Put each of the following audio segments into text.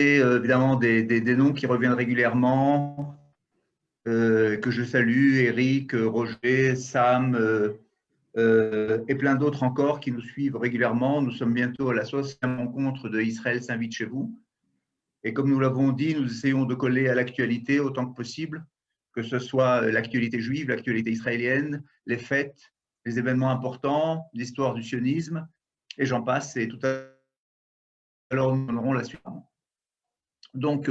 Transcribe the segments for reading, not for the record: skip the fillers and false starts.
évidemment des noms qui reviennent régulièrement, que je salue, Eric, Roger, Sam et plein d'autres encore qui nous suivent régulièrement. Nous sommes bientôt à la 60e rencontre de Israël s'invite chez vous. Et comme nous l'avons dit, nous essayons de coller à l'actualité autant que possible, que ce soit l'actualité juive, l'actualité israélienne, les fêtes, les événements importants, l'histoire du sionisme, et j'en passe. Et tout à l'heure, nous donnerons la suite. Donc,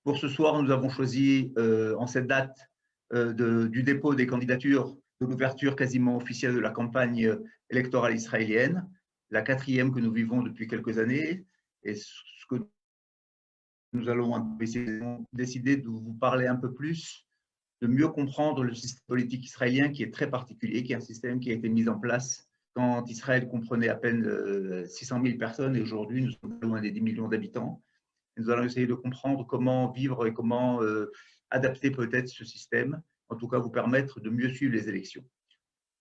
pour ce soir, nous avons choisi, en cette date du dépôt des candidatures, de l'ouverture quasiment officielle de la campagne électorale israélienne, la 4e que nous vivons depuis quelques années, et ce que nous allons décider de vous parler un peu plus, de mieux comprendre le système politique israélien qui est très particulier, qui est un système qui a été mis en place quand Israël comprenait à peine 600 000 personnes, et aujourd'hui nous sommes loin des 10 millions d'habitants. Nous allons essayer de comprendre comment vivre et comment adapter peut-être ce système, en tout cas vous permettre de mieux suivre les élections.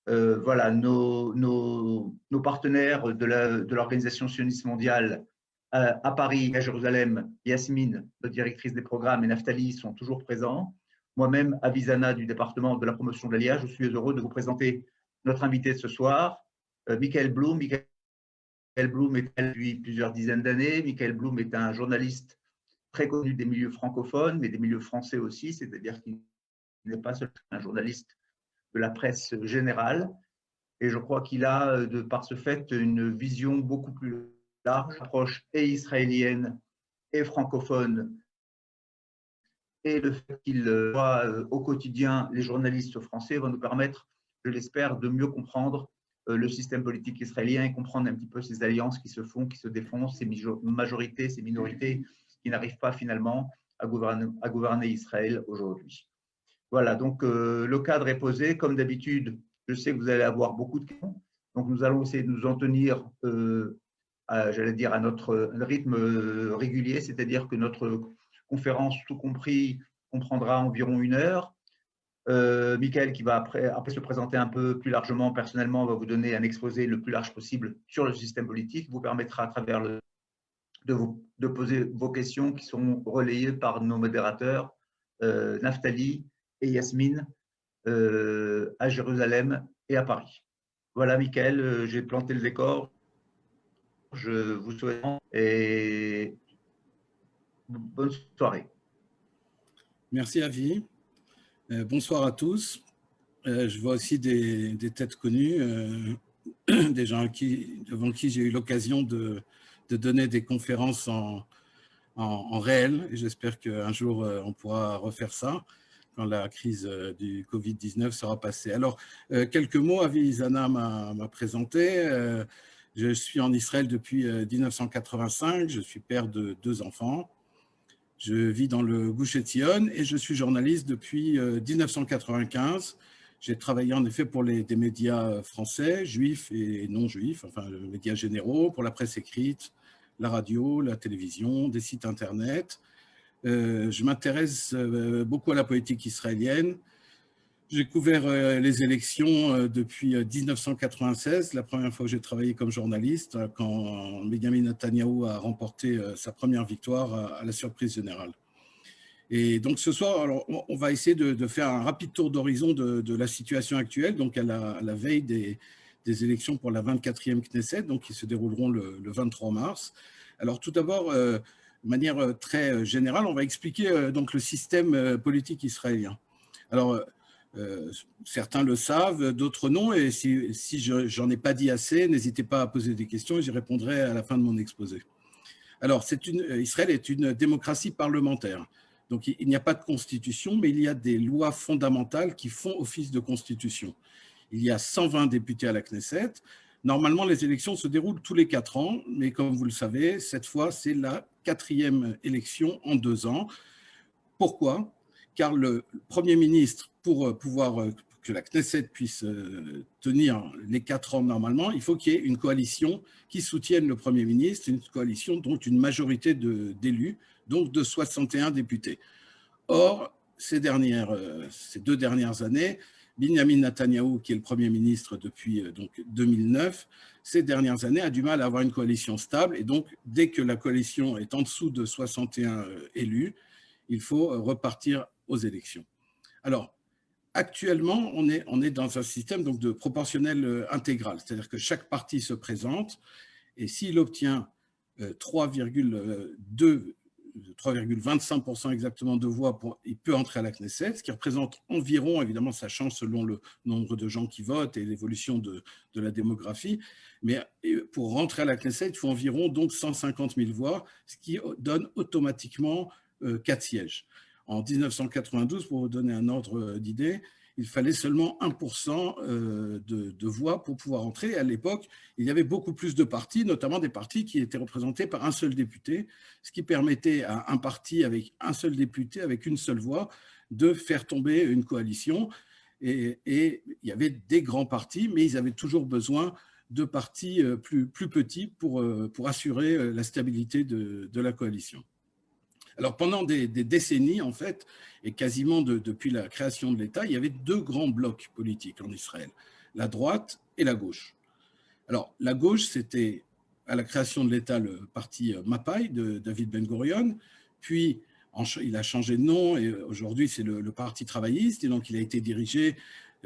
Voilà, nos partenaires de l'Organisation sioniste mondiale à Paris, à Jérusalem, Yasmine, notre directrice des programmes, et Naftali sont toujours présents. Moi-même, Avisana du département de la promotion de l'ALIA, je suis heureux de vous présenter notre invité de ce soir, Michael Blum. Michael Blum est depuis plusieurs dizaines d'années. Michael Blum est un journaliste très connu des milieux francophones, mais des milieux français aussi, c'est-à-dire qu'il n'est pas seulement un journaliste de la presse générale. Et je crois qu'il a, de par ce fait, une vision beaucoup plus large, approche et israélienne et francophone. Et le fait qu'il voit au quotidien les journalistes français va nous permettre, je l'espère, de mieux comprendre le système politique israélien et comprendre un petit peu ces alliances qui se font, qui se défont, ces majorités, ces minorités qui n'arrivent pas finalement à gouverner Israël aujourd'hui. Voilà, donc le cadre est posé. Comme d'habitude, je sais que vous allez avoir beaucoup de questions. Donc nous allons essayer de nous en tenir, j'allais dire, à notre rythme régulier, c'est-à-dire que notre conférence, tout compris, comprendra environ 1 heure. Michael, qui va après se présenter un peu plus largement, personnellement, va vous donner un exposé le plus large possible sur le système politique, vous permettra à travers de poser vos questions qui seront relayées par nos modérateurs, Naftali et Yasmine, à Jérusalem et à Paris. Voilà, Michael, j'ai planté le décor. Je vous souhaite et bonne soirée. Merci, Avi. Bonsoir à tous. Je vois aussi des têtes connues, des gens devant qui j'ai eu l'occasion de donner des conférences en réel. Et j'espère qu'un jour, on pourra refaire ça quand la crise du Covid-19 sera passée. Alors, quelques mots, Avi Zana m'a présenté. Je suis en Israël depuis 1985. Je suis père de 2 enfants. Je vis dans le Gush Etzion et je suis journaliste depuis 1995. J'ai travaillé en effet pour des médias français, juifs et non juifs, enfin les médias généraux, pour la presse écrite, la radio, la télévision, des sites internet. Je m'intéresse beaucoup à la politique israélienne. J'ai couvert les élections depuis 1996, la première fois que j'ai travaillé comme journaliste, quand Benjamin Netanyahou a remporté sa première victoire à la surprise générale. Et donc ce soir, alors, on va essayer de faire un rapide tour d'horizon de la situation actuelle, donc à la veille des élections pour la 24e Knesset, donc qui se dérouleront le 23 mars. Alors tout d'abord, de manière très générale, on va expliquer donc le système politique israélien. Alors, certains le savent, d'autres non, et si j'en ai pas dit assez, n'hésitez pas à poser des questions et j'y répondrai à la fin de mon exposé. Alors, Israël est une démocratie parlementaire, donc il n'y a pas de constitution, mais il y a des lois fondamentales qui font office de constitution. Il y a 120 députés à la Knesset. Normalement, les élections se déroulent tous les 4 ans, mais comme vous le savez, cette fois, c'est la 4e élection en 2 ans. Pourquoi ? Car le Premier ministre, pour pouvoir que la Knesset puisse tenir les 4 ans normalement, il faut qu'il y ait une coalition qui soutienne le Premier ministre, une coalition dont une majorité d'élus, donc de 61 députés. Or, ces 2 dernières années, Binyamin Netanyahou, qui est le Premier ministre depuis donc 2009, ces dernières années a du mal à avoir une coalition stable. Et donc, dès que la coalition est en dessous de 61 élus, il faut repartir aux élections. Alors, actuellement, on est dans un système donc, de proportionnel intégral, c'est-à-dire que chaque parti se présente et s'il obtient 3,25% exactement de voix, il peut entrer à la Knesset, ce qui représente environ, évidemment ça change selon le nombre de gens qui votent et l'évolution de la démographie, mais pour rentrer à la Knesset, il faut environ donc 150 000 voix, ce qui donne automatiquement 4 sièges. En 1992, pour vous donner un ordre d'idée, il fallait seulement 1% de voix pour pouvoir entrer. À l'époque, il y avait beaucoup plus de partis, notamment des partis qui étaient représentés par un seul député, ce qui permettait à un parti avec un seul député, avec une seule voix, de faire tomber une coalition. Et il y avait des grands partis, mais ils avaient toujours besoin de partis plus petits pour assurer la stabilité de la coalition. Alors pendant des décennies, en fait, et quasiment depuis la création de l'État, il y avait deux grands blocs politiques en Israël, la droite et la gauche. Alors la gauche, c'était à la création de l'État le parti Mapai de David Ben-Gurion, puis il a changé de nom et aujourd'hui c'est le Parti travailliste, et donc il a été dirigé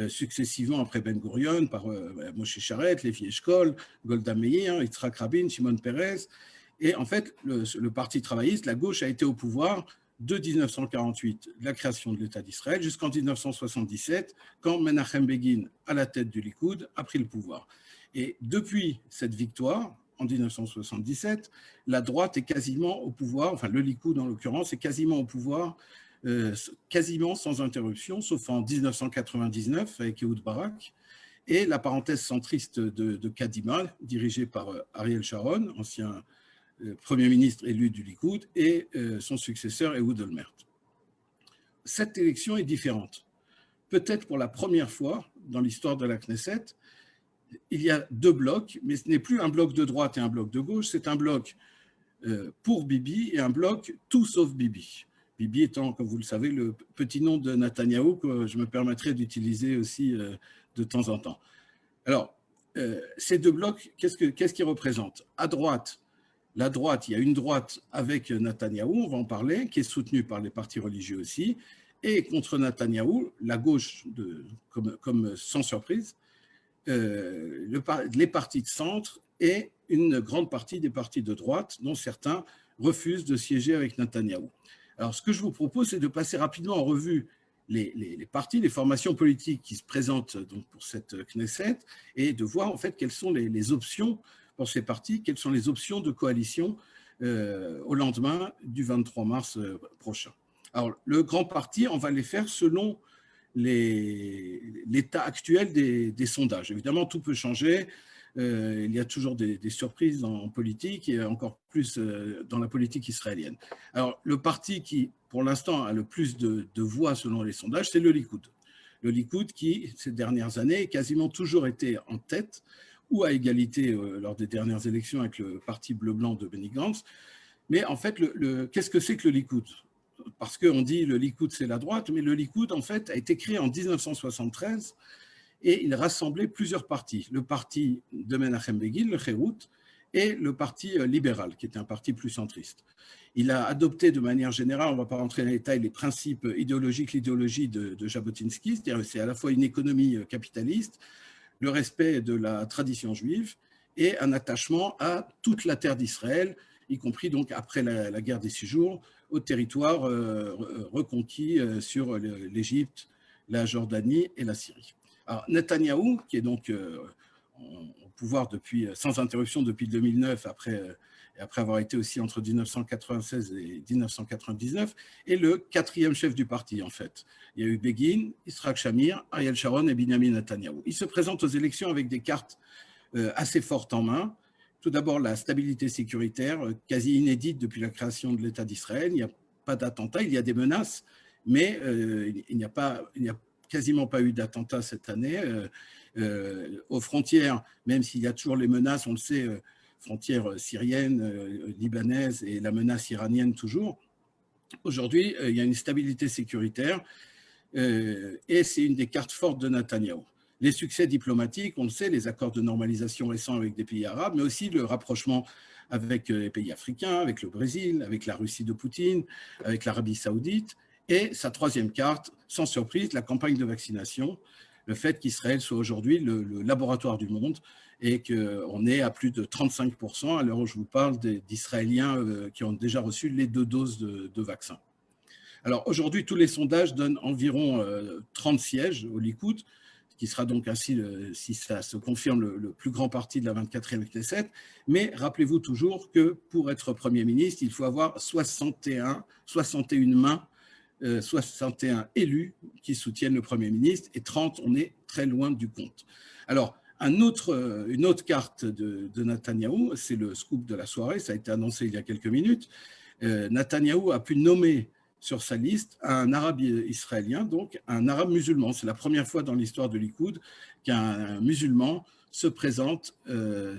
successivement après Ben-Gurion par Moshe Charet, Levi Eshkol, Golda Meir, Yitzhak Rabin, Shimon Peres. Et en fait, le Parti travailliste, la gauche, a été au pouvoir de 1948, la création de l'État d'Israël, jusqu'en 1977, quand Menachem Begin, à la tête du Likoud, a pris le pouvoir. Et depuis cette victoire, en 1977, la droite est quasiment au pouvoir, enfin le Likoud en l'occurrence, est quasiment au pouvoir, quasiment sans interruption, sauf en 1999 avec Ehud Barak, et la parenthèse centriste de Kadima, dirigée par Ariel Sharon, ancien Premier ministre élu du Likoud, et son successeur, Ehud Olmert. Cette élection est différente. Peut-être pour la première fois dans l'histoire de la Knesset, il y a deux blocs, mais ce n'est plus un bloc de droite et un bloc de gauche, c'est un bloc pour Bibi et un bloc tout sauf Bibi. Bibi étant, comme vous le savez, le petit nom de Netanyahou que je me permettrai d'utiliser aussi de temps en temps. Alors, ces deux blocs, qu'est-ce qu'ils représentent? À droite, la droite, il y a une droite avec Netanyahou, on va en parler, qui est soutenue par les partis religieux aussi, et contre Netanyahou, la gauche, comme sans surprise, les partis de centre et une grande partie des partis de droite, dont certains refusent de siéger avec Netanyahou. Alors, ce que je vous propose, c'est de passer rapidement en revue les partis, les formations politiques qui se présentent donc pour cette Knesset, et de voir en fait quelles sont les options pour ces partis, quelles sont les options de coalition au lendemain du 23 mars prochain. Alors, le grand parti, on va les faire selon l'état actuel des sondages. Évidemment, tout peut changer. Il y a toujours des surprises en politique et encore plus dans la politique israélienne. Alors, le parti qui, pour l'instant, a le plus de voix selon les sondages, c'est le Likoud. Le Likoud qui, ces dernières années, a quasiment toujours été en tête ou à égalité lors des dernières élections avec le parti bleu-blanc de Benny Gantz. Mais en fait, qu'est-ce que c'est que le Likoud? Parce qu'on dit le Likoud, c'est la droite, mais le Likoud, en fait, a été créé en 1973 et il rassemblait plusieurs partis. Le parti de Menachem Begin, le Kherout, et le parti libéral, qui était un parti plus centriste. Il a adopté de manière générale, on ne va pas rentrer dans les détails, les principes idéologiques, l'idéologie de Jabotinsky, c'est-à-dire c'est à la fois une économie capitaliste, le respect de la tradition juive et un attachement à toute la terre d'Israël, y compris donc après la guerre des 6 jours, au territoire reconquis sur l'Égypte, la Jordanie et la Syrie. Alors, Netanyahou, qui est donc au pouvoir sans interruption depuis 2009, après avoir été aussi entre 1996 et 1999, est le quatrième chef du parti, en fait. Il y a eu Begin, Yitzhak Shamir, Ariel Sharon et Binyamin Netanyahou. Il se présente aux élections avec des cartes assez fortes en main. Tout d'abord, la stabilité sécuritaire, quasi inédite depuis la création de l'État d'Israël. Il n'y a pas d'attentats, il y a des menaces, mais il n'y a quasiment pas eu d'attentats cette année. Aux frontières, même s'il y a toujours les menaces, on le sait, frontières syriennes, libanaises et la menace iranienne toujours. Aujourd'hui, il y a une stabilité sécuritaire. et c'est une des cartes fortes de Netanyahou. Les succès diplomatiques, on le sait, les accords de normalisation récents avec des pays arabes, mais aussi le rapprochement avec les pays africains, avec le Brésil, avec la Russie de Poutine, avec l'Arabie saoudite. Et sa troisième carte, sans surprise, la campagne de vaccination, le fait qu'Israël soit aujourd'hui le laboratoire du monde et qu'on est à plus de 35% à l'heure où je vous parle d'Israéliens qui ont déjà reçu les 2 doses de vaccin. Alors aujourd'hui, tous les sondages donnent environ 30 sièges au Likoud, qui sera donc ainsi, si ça se confirme, le plus grand parti de la 24e Knesset. Mais rappelez-vous toujours que pour être Premier ministre, il faut avoir 61 mains, 61 élus qui soutiennent le Premier ministre, et 30, on est très loin du compte. Alors, une autre carte de Netanyahou, c'est le scoop de la soirée, ça a été annoncé il y a quelques minutes. Netanyahou a pu nommer sur sa liste un arabe israélien, donc un arabe musulman. C'est la première fois dans l'histoire de Likoud qu'un musulman se présente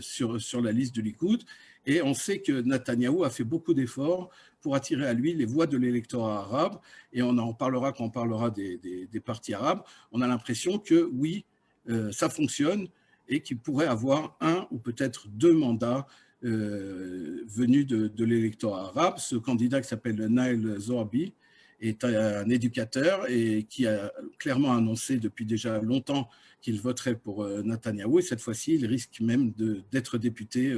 sur la liste du Likoud. Et on sait que Netanyahou a fait beaucoup d'efforts pour attirer à lui les voix de l'électorat arabe. Et on en parlera quand on parlera des partis arabes. On a l'impression que oui, ça fonctionne et qu'il pourrait avoir 1 ou peut-être 2 mandats venu de l'électorat arabe. Ce candidat qui s'appelle Naël Zoharbi est un éducateur et qui a clairement annoncé depuis déjà longtemps qu'il voterait pour Netanyahou. Et cette fois-ci, il risque même d'être député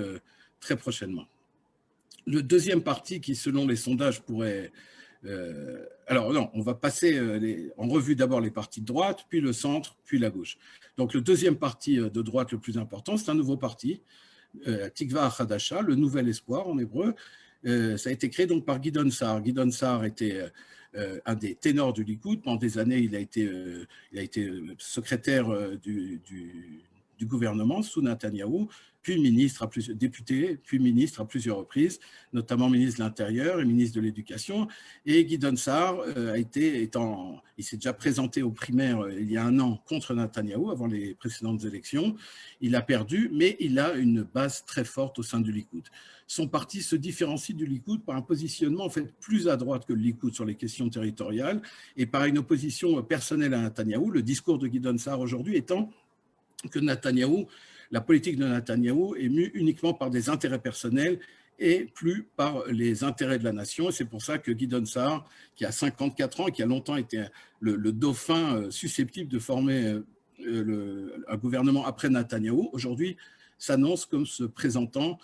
très prochainement. Le deuxième parti qui, selon les sondages, pourrait... alors non, on va passer en revue d'abord les partis de droite, puis le centre, puis la gauche. Donc le deuxième parti de droite le plus important, c'est un nouveau parti, Tikva Hadasha, le nouvel espoir en hébreu. Ça a été créé donc par Gideon Sa'ar. Gideon Sa'ar était un des ténors du Likoud. Pendant des années, il a été secrétaire du gouvernement sous Netanyahou, puis ministre député, puis ministre à plusieurs reprises, notamment ministre de l'Intérieur et ministre de l'Éducation. Et Gideon Sa'ar il s'est déjà présenté aux primaires il y a 1 an contre Netanyahou, avant les précédentes élections. Il a perdu, mais il a une base très forte au sein du Likoud. Son parti se différencie du Likoud par un positionnement en fait plus à droite que le Likoud sur les questions territoriales et par une opposition personnelle à Netanyahou. Le discours de Gideon Sa'ar aujourd'hui étant que la politique de Netanyahou est mue uniquement par des intérêts personnels et plus par les intérêts de la nation. Et c'est pour ça que Gideon Sa'ar, qui a 54 ans et qui a longtemps été le dauphin susceptible de former un gouvernement après Netanyahou, aujourd'hui s'annonce comme se présentant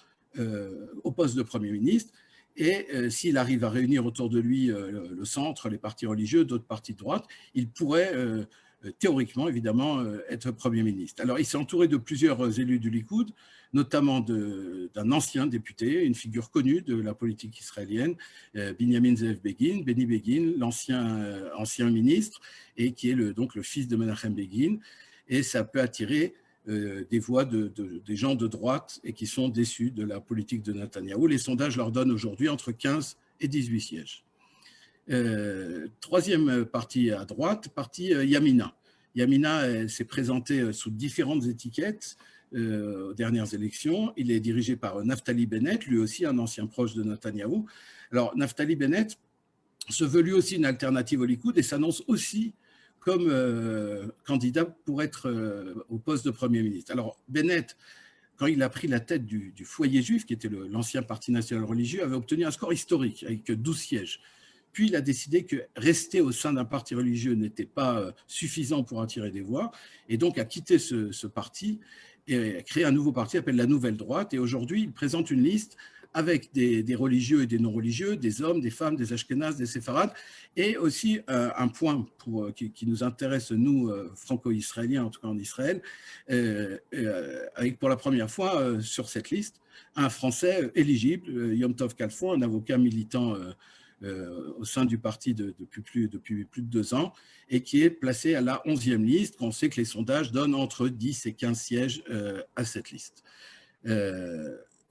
au poste de Premier ministre. Et s'il arrive à réunir autour de lui le centre, les partis religieux, d'autres partis de droite, il pourrait théoriquement, évidemment, être Premier ministre. Alors, il s'est entouré de plusieurs élus du Likoud, notamment d'un ancien député, une figure connue de la politique israélienne, Binyamin Ze'ev Begin, Benny Begin, ancien ministre, et qui est donc le fils de Menachem Begin. Et ça peut attirer des voix des gens de droite et qui sont déçus de la politique de Netanyahou. Les sondages leur donnent aujourd'hui entre 15 et 18 sièges. Troisième parti à droite, parti Yamina. Yamina s'est présenté sous différentes étiquettes aux dernières élections. Il est dirigé par Naftali Bennett, lui aussi un ancien proche de Netanyahou. Alors, Naftali Bennett se veut lui aussi une alternative au Likoud et s'annonce aussi comme candidat pour être au poste de Premier ministre. Alors, Bennett, quand il a pris la tête du foyer juif, qui était l'ancien parti national religieux, avait obtenu un score historique avec 12 sièges. Puis il a décidé que rester au sein d'un parti religieux n'était pas suffisant pour attirer des voix, et donc a quitté ce parti et a créé un nouveau parti, appelé la Nouvelle Droite. Et aujourd'hui, il présente une liste avec des religieux et des non-religieux, des hommes, des femmes, des ashkénazes, des séfarades, et aussi un point qui nous intéresse, nous, franco-israéliens, en tout cas en Israël, avec pour la première fois sur cette liste, un Français éligible, Yom Tov Kalfon, un avocat militant au sein du parti depuis plus de 2 ans, et qui est placé à la 11e liste. On sait que les sondages donnent entre 10 et 15 sièges à cette liste.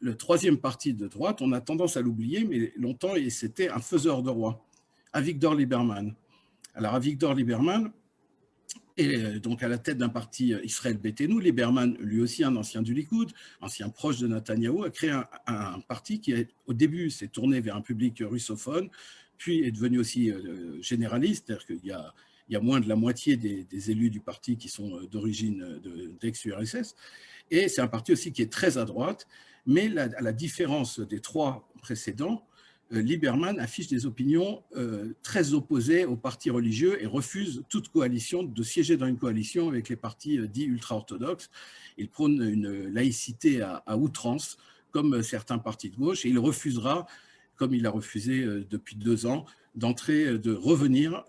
Le troisième parti de droite, on a tendance à l'oublier, mais longtemps, c'était un faiseur de roi, Avigdor Lieberman. Alors, Avigdor Lieberman est donc à la tête d'un parti Israël Beiteinu. Lieberman, lui aussi un ancien du Likoud, ancien proche de Netanyahou, a créé un parti qui, au début, s'est tourné vers un public russophone, puis est devenu aussi généraliste, c'est-à-dire qu'il il y a moins de la moitié des élus du parti qui sont d'origine d'ex-URSS. Et c'est un parti aussi qui est très à droite, mais à la différence des trois précédents, Lieberman affiche des opinions très opposées aux partis religieux et refuse toute coalition, de siéger dans une coalition avec les partis dits ultra-orthodoxes. Il prône une laïcité à outrance, comme certains partis de gauche, et il refusera, comme il a refusé depuis 2 ans, de revenir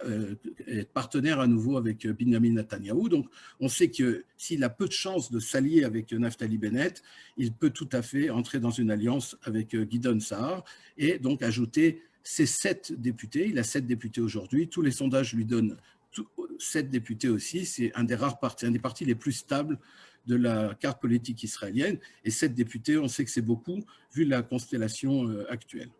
être partenaire à nouveau avec Benjamin Netanyahou. Donc, on sait que s'il a peu de chances de s'allier avec Naftali Bennett, il peut tout à fait entrer dans une alliance avec Gideon Sa'ar et donc ajouter ses 7 députés. Il a 7 députés aujourd'hui. Tous les sondages lui donnent 7 députés aussi. C'est un des rares partis, un des partis les plus stables de la carte politique israélienne. Et 7 députés, on sait que c'est beaucoup vu la constellation actuelle.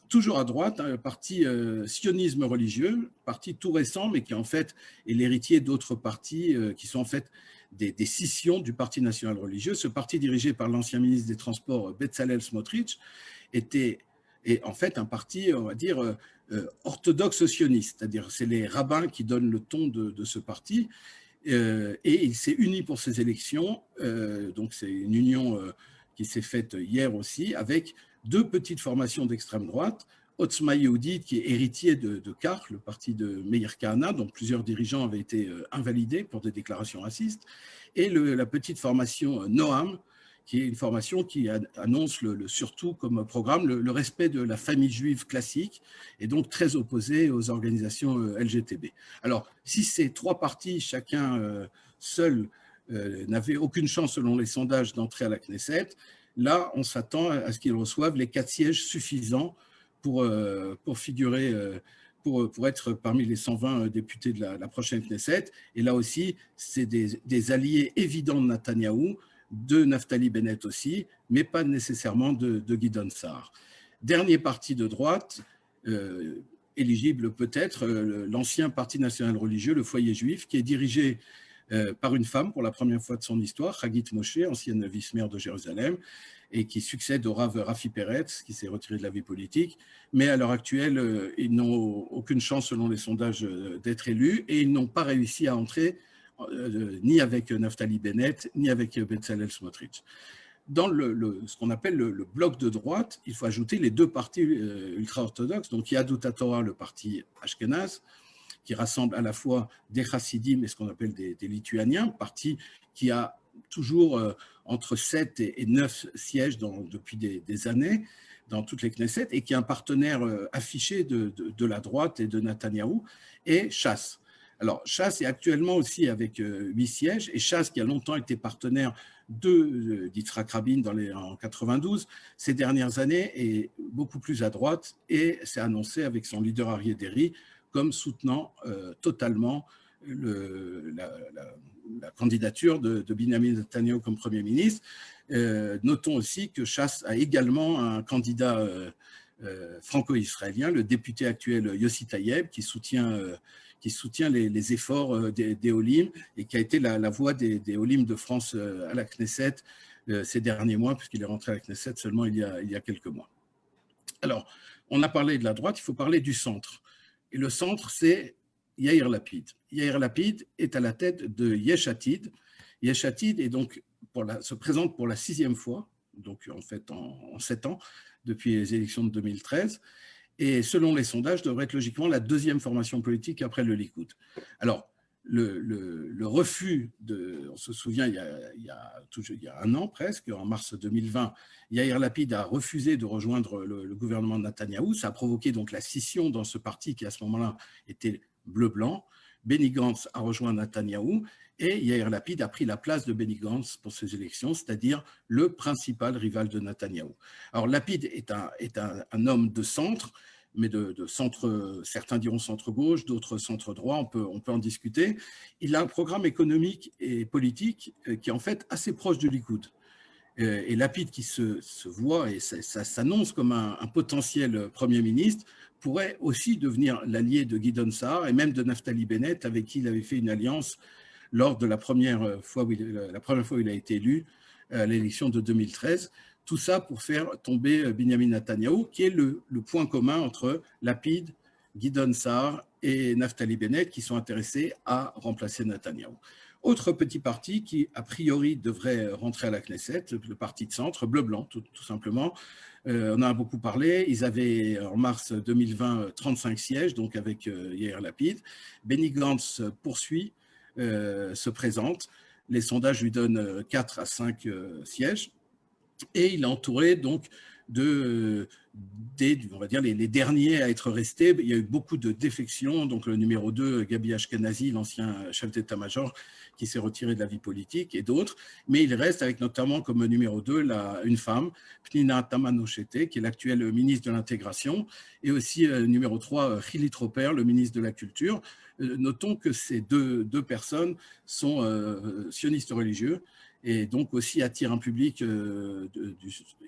Toujours à droite, un parti sionisme religieux, parti tout récent, mais qui en fait est l'héritier d'autres partis qui sont en fait des scissions du Parti national religieux. Ce parti dirigé par l'ancien ministre des Transports Bezalel Smotrich est en fait un parti, on va dire, orthodoxe sioniste, c'est-à-dire c'est les rabbins qui donnent le ton de ce parti, et il s'est uni pour ces élections, donc c'est une union qui s'est faite hier aussi, avec 2 petites formations d'extrême droite, Otzma Yehudit, qui est héritier de Kach, le parti de Meir Kahana, dont plusieurs dirigeants avaient été invalidés pour des déclarations racistes, et la petite formation Noam, qui est une formation qui annonce surtout comme programme le respect de la famille juive classique, et donc très opposée aux organisations LGTB. Alors, si ces 3 partis, chacun seul, n'avaient aucune chance, selon les sondages, d'entrer à la Knesset, là, on s'attend à ce qu'ils reçoivent les 4 sièges suffisants pour figurer, pour être parmi les 120 députés de la prochaine Knesset. Et là aussi, c'est des alliés évidents de Netanyahou, de Naftali Bennett aussi, mais pas nécessairement de Gideon Sa'ar. Dernier parti de droite, éligible peut-être, l'ancien Parti national religieux, le Foyer juif, qui est dirigé par une femme pour la première fois de son histoire, Hagit Moshe, ancienne vice-maire de Jérusalem, et qui succède au Rav Rafi Peretz, qui s'est retiré de la vie politique. Mais à l'heure actuelle, ils n'ont aucune chance, selon les sondages, d'être élus, et ils n'ont pas réussi à entrer ni avec Naftali Bennett, ni avec Bezalel Smotrich. Dans ce qu'on appelle le bloc de droite, il faut ajouter les 2 partis ultra-orthodoxes, donc Yahadut HaTorah, le parti Ashkenaz, qui rassemble à la fois des chassidim et ce qu'on appelle des lituaniens, parti qui a toujours entre 7 et 9 sièges depuis des années dans toutes les Knesset, et qui est un partenaire affiché de la droite et de Netanyahou, et Shas. Alors, Shas est actuellement aussi avec 8 sièges, et Shas, qui a longtemps été partenaire d'Yitzhak Rabin en 92, ces dernières années est beaucoup plus à droite, et s'est annoncé avec son leader Aryeh Deri comme soutenant totalement la candidature de Benjamin Netanyahou comme Premier ministre. Notons aussi que Shas a également un candidat franco-israélien, le député actuel Yossi Tayeb, qui soutient les efforts des Olim et qui a été la voix des Olim de France à la Knesset ces derniers mois, puisqu'il est rentré à la Knesset seulement il y a quelques mois. Alors, on a parlé de la droite, il faut parler du centre. Et le centre, c'est Yair Lapid. Yair Lapid est à la tête de Yesh Atid. Yesh Atid est donc se présente pour la 6e fois, donc en fait en 7 ans, depuis les élections de 2013, et selon les sondages, devrait être logiquement la 2e formation politique après le Likoud. Alors, le refus on se souvient, il y a 1 an presque, en mars 2020, Yair Lapid a refusé de rejoindre le gouvernement de Netanyahou. Ça a provoqué donc la scission dans ce parti qui, à ce moment-là, était bleu-blanc. Benny Gantz a rejoint Netanyahou et Yair Lapid a pris la place de Benny Gantz pour ces élections, c'est-à-dire le principal rival de Netanyahou. Alors, Lapid est un homme de centre, mais de centre, certains diront centre-gauche, d'autres centre-droit, on peut en discuter. Il a un programme économique et politique qui est en fait assez proche du Likoud. Et Lapid, qui se voit, et ça s'annonce comme un potentiel Premier ministre, pourrait aussi devenir l'allié de Gideon Sa'ar et même de Naftali Bennett, avec qui il avait fait une alliance lors de la première fois où il a été élu à l'élection de 2013. Tout ça pour faire tomber Benjamin Netanyahou, qui est le point commun entre Lapid, Gideon Sa'ar et Naftali Bennett qui sont intéressés à remplacer Netanyahou. Autre petit parti qui, a priori, devrait rentrer à la Knesset, le parti de centre, bleu-blanc, tout simplement. On en a beaucoup parlé. Ils avaient, en mars 2020, 35 sièges, donc avec Yair Lapid. Benny Gantz poursuit, se présente. Les sondages lui donnent 4 à 5 sièges. Et il est entouré donc on va dire, les derniers à être restés. Il y a eu beaucoup de défections. Donc le numéro 2, Gabi Ashkenazi, l'ancien chef d'état-major, qui s'est retiré de la vie politique, et d'autres. Mais il reste avec notamment comme numéro 2 une femme, Pnina Tamano-Shete, qui est l'actuelle ministre de l'Intégration, et aussi numéro 3, Hili Troper, le ministre de la Culture. Notons que ces deux personnes sont sionistes religieux, et donc aussi attire un public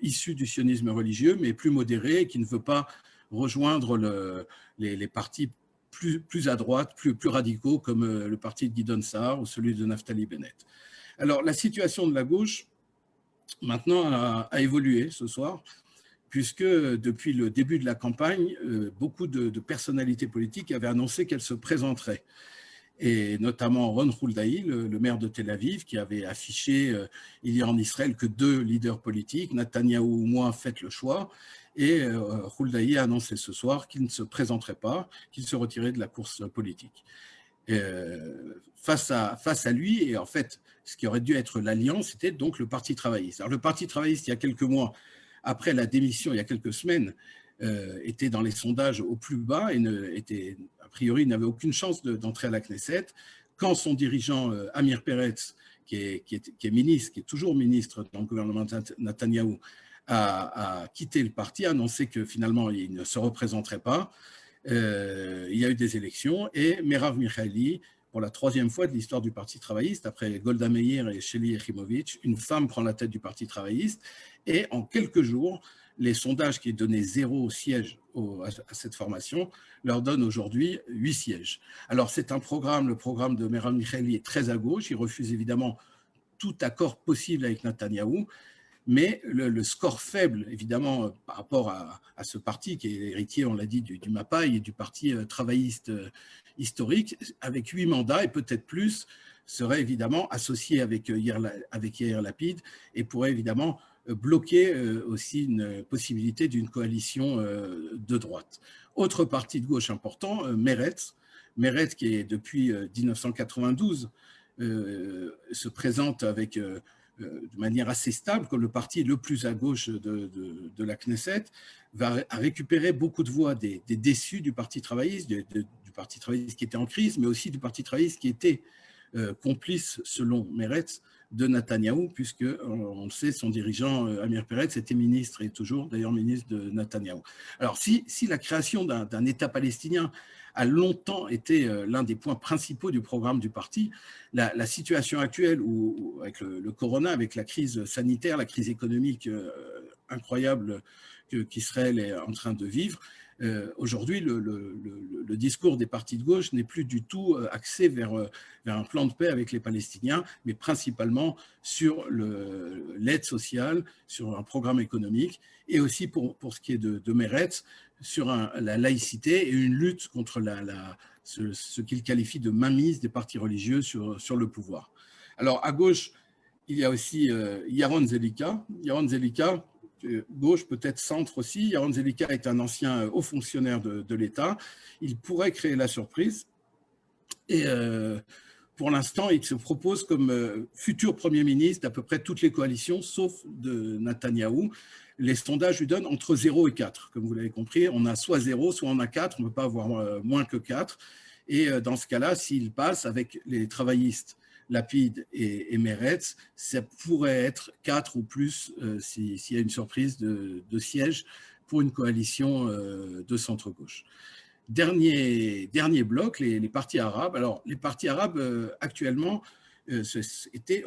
issu du sionisme religieux, mais plus modéré, qui ne veut pas rejoindre les partis plus à droite, plus radicaux, comme le parti de Gideon Sa'ar ou celui de Naftali Bennett. Alors, la situation de la gauche, maintenant, a évolué ce soir, puisque depuis le début de la campagne, beaucoup de personnalités politiques avaient annoncé qu'elles se présenteraient. Et notamment Ron Huldaï, le maire de Tel Aviv, qui avait affiché il y a en Israël que 2 leaders politiques, Netanyahou ou moi, faites le choix. Et Huldaï a annoncé ce soir qu'il ne se présenterait pas, qu'il se retirait de la course politique. Face à lui, et en fait, ce qui aurait dû être l'alliance, c'était donc le Parti travailliste. Alors le Parti travailliste, il y a quelques mois, après la démission, il y a quelques semaines, était dans les sondages au plus bas et a priori n'avait aucune chance d'entrer à la Knesset, quand son dirigeant Amir Peretz, qui est ministre, qui est toujours ministre dans le gouvernement de Netanyahou, a quitté le parti, a annoncé que finalement il ne se représenterait pas. Il y a eu des élections et Merav Michaeli, pour la 3e fois de l'histoire du Parti travailliste, après Golda Meir et Sheli Yachimowitz, une femme prend la tête du Parti travailliste, et en quelques jours, les sondages qui donnaient 0 siège à cette formation leur donnent aujourd'hui 8 sièges. Alors c'est le programme de Merav Michaeli est très à gauche, il refuse évidemment tout accord possible avec Netanyahou, mais le score faible, évidemment, par rapport à ce parti qui est héritier, on l'a dit, du Mapai et du parti travailliste historique, avec 8 mandats et peut-être plus, serait évidemment associé avec Yair Lapid et pourrait évidemment bloquer aussi une possibilité d'une coalition de droite. Autre parti de gauche important, Meretz, qui est depuis 1992 se présente avec de manière assez stable, comme le parti le plus à gauche de la Knesset, a récupéré beaucoup de voix des déçus du Parti travailliste, du Parti travailliste qui était en crise, mais aussi du Parti travailliste qui était complice, selon Meretz, de Netanyahou, puisque, on le sait, son dirigeant, Amir Peretz, était ministre et toujours d'ailleurs ministre de Netanyahou. Alors, si la création d'un État palestinien a longtemps été l'un des points principaux du programme du parti, la situation actuelle où avec le corona, avec la crise sanitaire, la crise économique incroyable qu'Israël est en train de vivre, aujourd'hui, le discours des partis de gauche n'est plus du tout axé vers un plan de paix avec les Palestiniens, mais principalement sur l'aide sociale, sur un programme économique, et aussi pour ce qui est de Meretz, sur la laïcité et une lutte contre ce qu'il qualifie de mainmise des partis religieux sur le pouvoir. Alors, à gauche, il y a aussi Yaron Zelika. Yaron Zelika, gauche, peut-être centre aussi. Yaron Zelika est un ancien haut fonctionnaire de l'État. Il pourrait créer la surprise. Et pour l'instant, il se propose comme futur Premier ministre d'à peu près toutes les coalitions, sauf de Netanyahou. Les sondages lui donnent entre 0 et 4. Comme vous l'avez compris, on a soit 0, soit on a 4. On ne peut pas avoir moins que 4. Et dans ce cas-là, s'il passe avec les travaillistes, Lapid et Meretz, ça pourrait être 4 ou plus s'il y a une surprise de sièges pour une coalition de centre-gauche. Dernier bloc, les partis arabes. Alors, les partis arabes, actuellement, étaient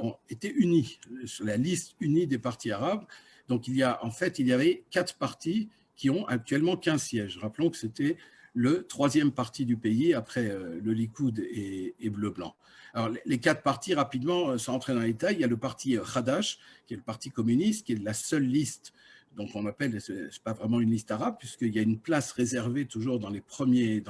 unis, sur la liste unie des partis arabes. Donc, il y avait 4 partis qui ont actuellement 15 sièges. Rappelons que c'était le 3e parti du pays, après le Likoud et Bleu-Blanc. Alors, les 4 partis, rapidement, sans entrer dans les détails, il y a le parti Hadash, qui est le parti communiste, qui est la seule liste donc on appelle, c'est pas vraiment une liste arabe, puisqu'il y a une place réservée toujours dans les premiers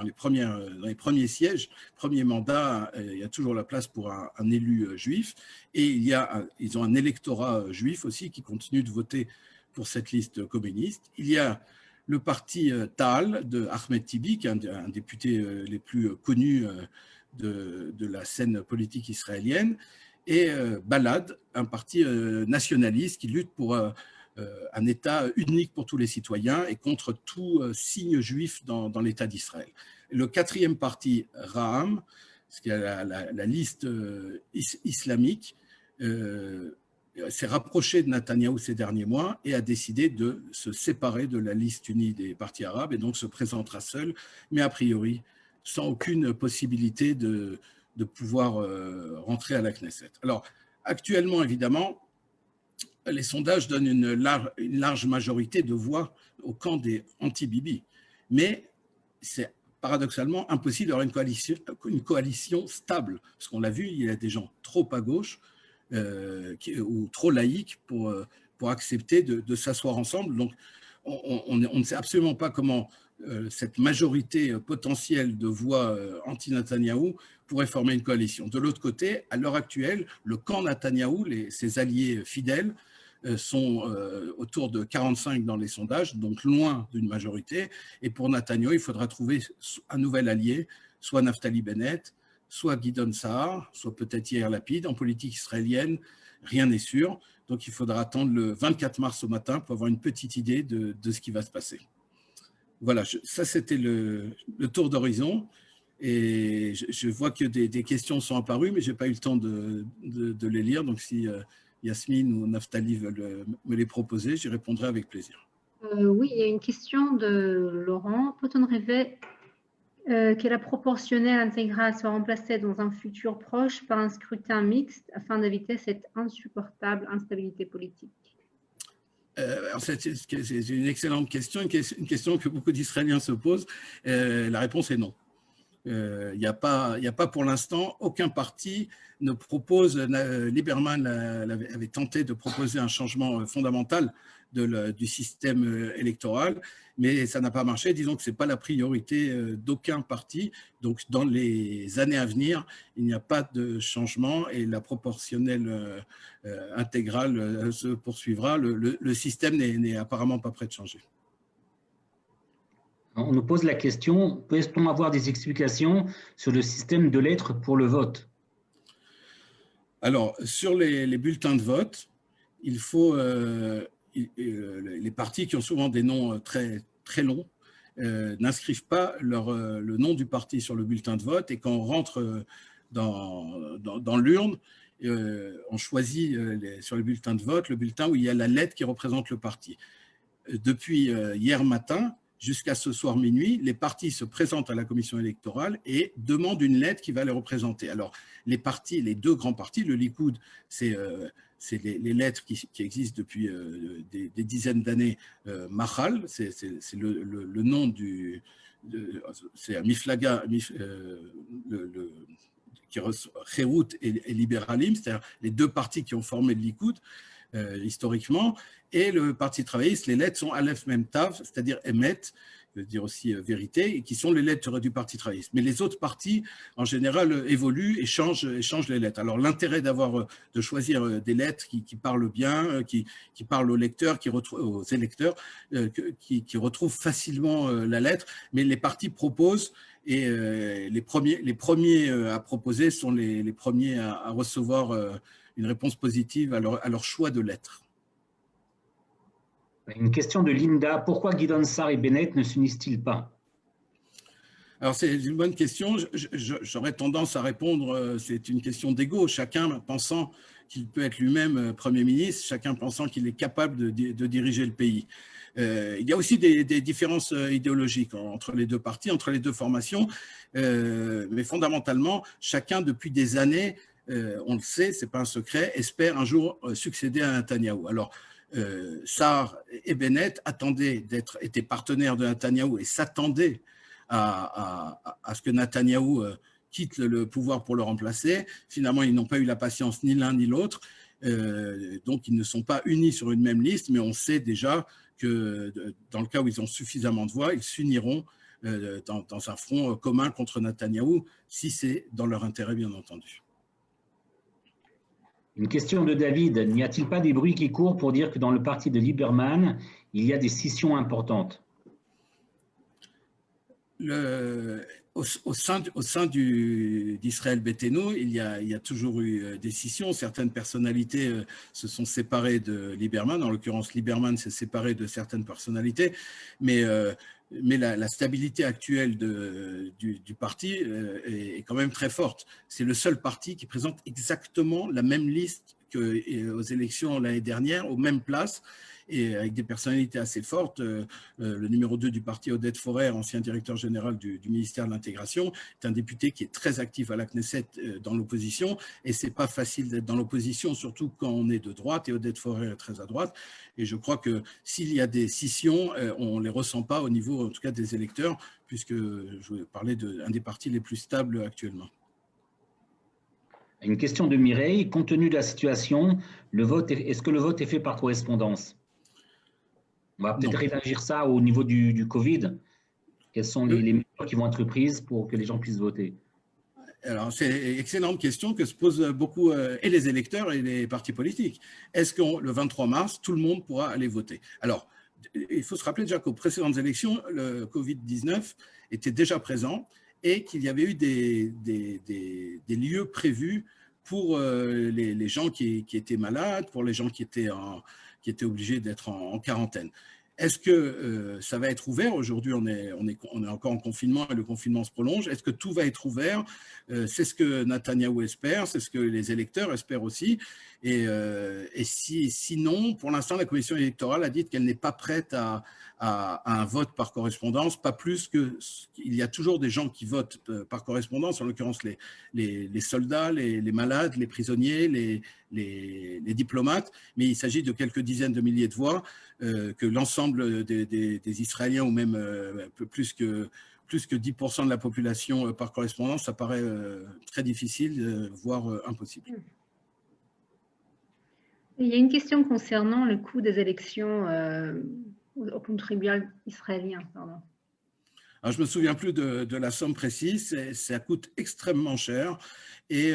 sièges, premiers mandats, il y a toujours la place pour un élu juif, et ils ont un électorat juif aussi qui continue de voter pour cette liste communiste. Il y a le parti Ta'al de Ahmed Tibi, qui est un député les plus connus de la scène politique israélienne, et Balad, un parti nationaliste qui lutte pour un État unique pour tous les citoyens et contre tout signe juif dans l'État d'Israël. Le quatrième parti, Ra'am, qui a la liste islamique, s'est rapproché de Netanyahou ces derniers mois et a décidé de se séparer de la liste unie des partis arabes et donc se présentera seul, mais a priori sans aucune possibilité de pouvoir rentrer à la Knesset. Alors, actuellement, évidemment, les sondages donnent une large majorité de voix au camp des anti-Bibi. Mais c'est paradoxalement impossible d'avoir une coalition stable. Parce qu'on l'a vu, il y a des gens trop à gauche ou trop laïques pour accepter de s'asseoir ensemble. Donc, on ne sait absolument pas comment cette majorité potentielle de voix anti-Netanyahou pourrait former une coalition. De l'autre côté, à l'heure actuelle, le camp Netanyahou, ses alliés fidèles, sont autour de 45 dans les sondages, donc loin d'une majorité. Et pour Netanyahou, il faudra trouver un nouvel allié, soit Naftali Bennett, soit Gideon Sa'ar, soit peut-être Yair Lapid. En politique israélienne, rien n'est sûr. Donc il faudra attendre le 24 mars au matin pour avoir une petite idée de ce qui va se passer. Voilà, ça c'était le tour d'horizon. Et je vois que des questions sont apparues, mais je n'ai pas eu le temps de les lire. Donc si Yasmine ou Naftali veulent me les proposer, j'y répondrai avec plaisir. Oui, il y a une question de Laurent. Peut-on rêver que la proportionnelle intégrale soit remplacée dans un futur proche par un scrutin mixte afin d'éviter cette insupportable instabilité politique? C'est une excellente question, une question que beaucoup d'Israéliens se posent. La réponse est non. Il n'y a pas pour l'instant, aucun parti ne propose, Lieberman avait tenté de proposer un changement fondamental du système électoral, mais ça n'a pas marché. Disons que ce n'est pas la priorité d'aucun parti. Donc, dans les années à venir, il n'y a pas de changement et la proportionnelle intégrale se poursuivra. Le système n'est apparemment pas prêt de changer. On nous pose la question, peut-on avoir des explications sur le système de lettres pour le vote? Alors, sur les bulletins de vote, il faut les partis qui ont souvent des noms très, très longs n'inscrivent pas le nom du parti sur le bulletin de vote et quand on rentre dans l'urne, on choisit sur le bulletin de vote le bulletin où il y a la lettre qui représente le parti. Depuis hier matin, jusqu'à ce soir minuit, les partis se présentent à la commission électorale et demandent une lettre qui va les représenter. Alors, les deux grands partis, le Likoud, c'est les lettres qui existent depuis des dizaines d'années. Mahal, c'est le nom du... C'est un Miflaga, Kherut et Liberalim, c'est-à-dire les deux partis qui ont formé le Likoud, historiquement, et le Parti travailliste, les lettres sont Aleph Mem Tav, c'est-à-dire Emet, veut dire aussi vérité, et qui sont les lettres du Parti travailliste. Mais les autres partis, en général, évoluent et changent les lettres. Alors l'intérêt de choisir des lettres qui parlent bien, qui parlent aux lecteurs, aux électeurs, qui retrouvent facilement la lettre, mais les partis proposent et les premiers à proposer sont les premiers à recevoir une réponse positive à leur choix de lettres. Une question de Linda. Pourquoi Gideon Sa'ar et Bennett ne s'unissent-ils pas? Alors, c'est une bonne question. J'aurais tendance à répondre, c'est une question d'ego. Chacun pensant qu'il peut être lui-même Premier ministre, chacun pensant qu'il est capable de diriger le pays. Il y a aussi des différences idéologiques entre les deux partis, entre les deux formations, mais fondamentalement, chacun depuis des années, on le sait, ce n'est pas un secret, espère un jour succéder à Netanyahou. Alors, Sa'ar et Bennett étaient partenaires de Netanyahou et s'attendaient à ce que Netanyahou quitte le pouvoir pour le remplacer. Finalement, ils n'ont pas eu la patience ni l'un ni l'autre, donc ils ne sont pas unis sur une même liste, mais on sait déjà que dans le cas où ils ont suffisamment de voix, ils s'uniront dans un front commun contre Netanyahou, si c'est dans leur intérêt, bien entendu. Une question de David. N'y a-t-il pas des bruits qui courent pour dire que dans le parti de Lieberman, il y a des scissions importantes? Au sein d'Israël Beiteinu, il y a toujours eu des scissions. Certaines personnalités se sont séparées de Lieberman. En l'occurrence, Lieberman s'est séparé de certaines personnalités. Mais la stabilité actuelle du parti est quand même très forte. C'est le seul parti qui présente exactement la même liste qu'aux élections l'année dernière, aux mêmes places, et avec des personnalités assez fortes. Le numéro 2 du parti, Oded Forer, ancien directeur général du ministère de l'Intégration, est un député qui est très actif à la Knesset dans l'opposition, et c'est pas facile d'être dans l'opposition, surtout quand on est de droite, et Oded Forer est très à droite. Et je crois que s'il y a des scissions, on ne les ressent pas au niveau, en tout cas, des électeurs, puisque je voulais parler d'un des partis les plus stables actuellement. Une question de Mireille. Compte tenu de la situation, est-ce que le vote est fait par correspondance? On va peut-être réagir ça au niveau du Covid. Quelles sont les mesures qui vont être prises pour que les gens puissent voter? Alors, c'est une excellente question que se posent beaucoup et les électeurs et les partis politiques. Est-ce que le 23 mars, tout le monde pourra aller voter? Alors, il faut se rappeler déjà qu'aux précédentes élections, le Covid-19 était déjà présent et qu'il y avait eu des lieux prévus pour les gens qui étaient malades, pour les gens qui étaient obligés d'être en quarantaine. Est-ce que ça va être ouvert? Aujourd'hui, on est encore en confinement et le confinement se prolonge. Est-ce que tout va être ouvert? C'est ce que Netanyahou espère, c'est ce que les électeurs espèrent aussi. Et sinon, pour l'instant, la commission électorale a dit qu'elle n'est pas prête à un vote par correspondance, pas plus qu'il y a toujours des gens qui votent par correspondance, en l'occurrence les soldats, les malades, les prisonniers, les diplomates, mais il s'agit de quelques dizaines de milliers de voix, que l'ensemble des Israéliens, ou même plus que 10% de la population par correspondance, ça paraît très difficile, voire impossible. Il y a une question concernant le coût des élections au contribuable israélien. Pardon. Alors, je ne me souviens plus de la somme précise, ça coûte extrêmement cher et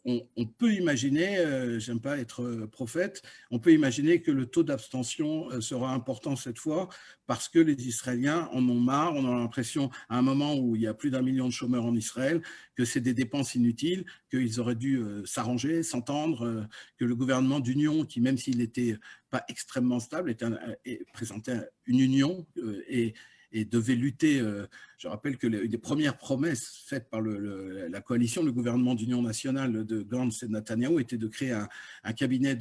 on peut imaginer, j'aime pas être prophète, on peut imaginer que le taux d'abstention sera important cette fois parce que les Israéliens en ont marre, on a l'impression à un moment où il y a plus d'1 million de chômeurs en Israël, que c'est des dépenses inutiles, qu'ils auraient dû s'arranger, s'entendre, que le gouvernement d'union, qui même s'il n'était pas extrêmement stable, présentait une union et devait lutter. Je rappelle que une des premières promesses faites par la coalition, le gouvernement d'union nationale de Gantz et Netanyahou, était de créer un cabinet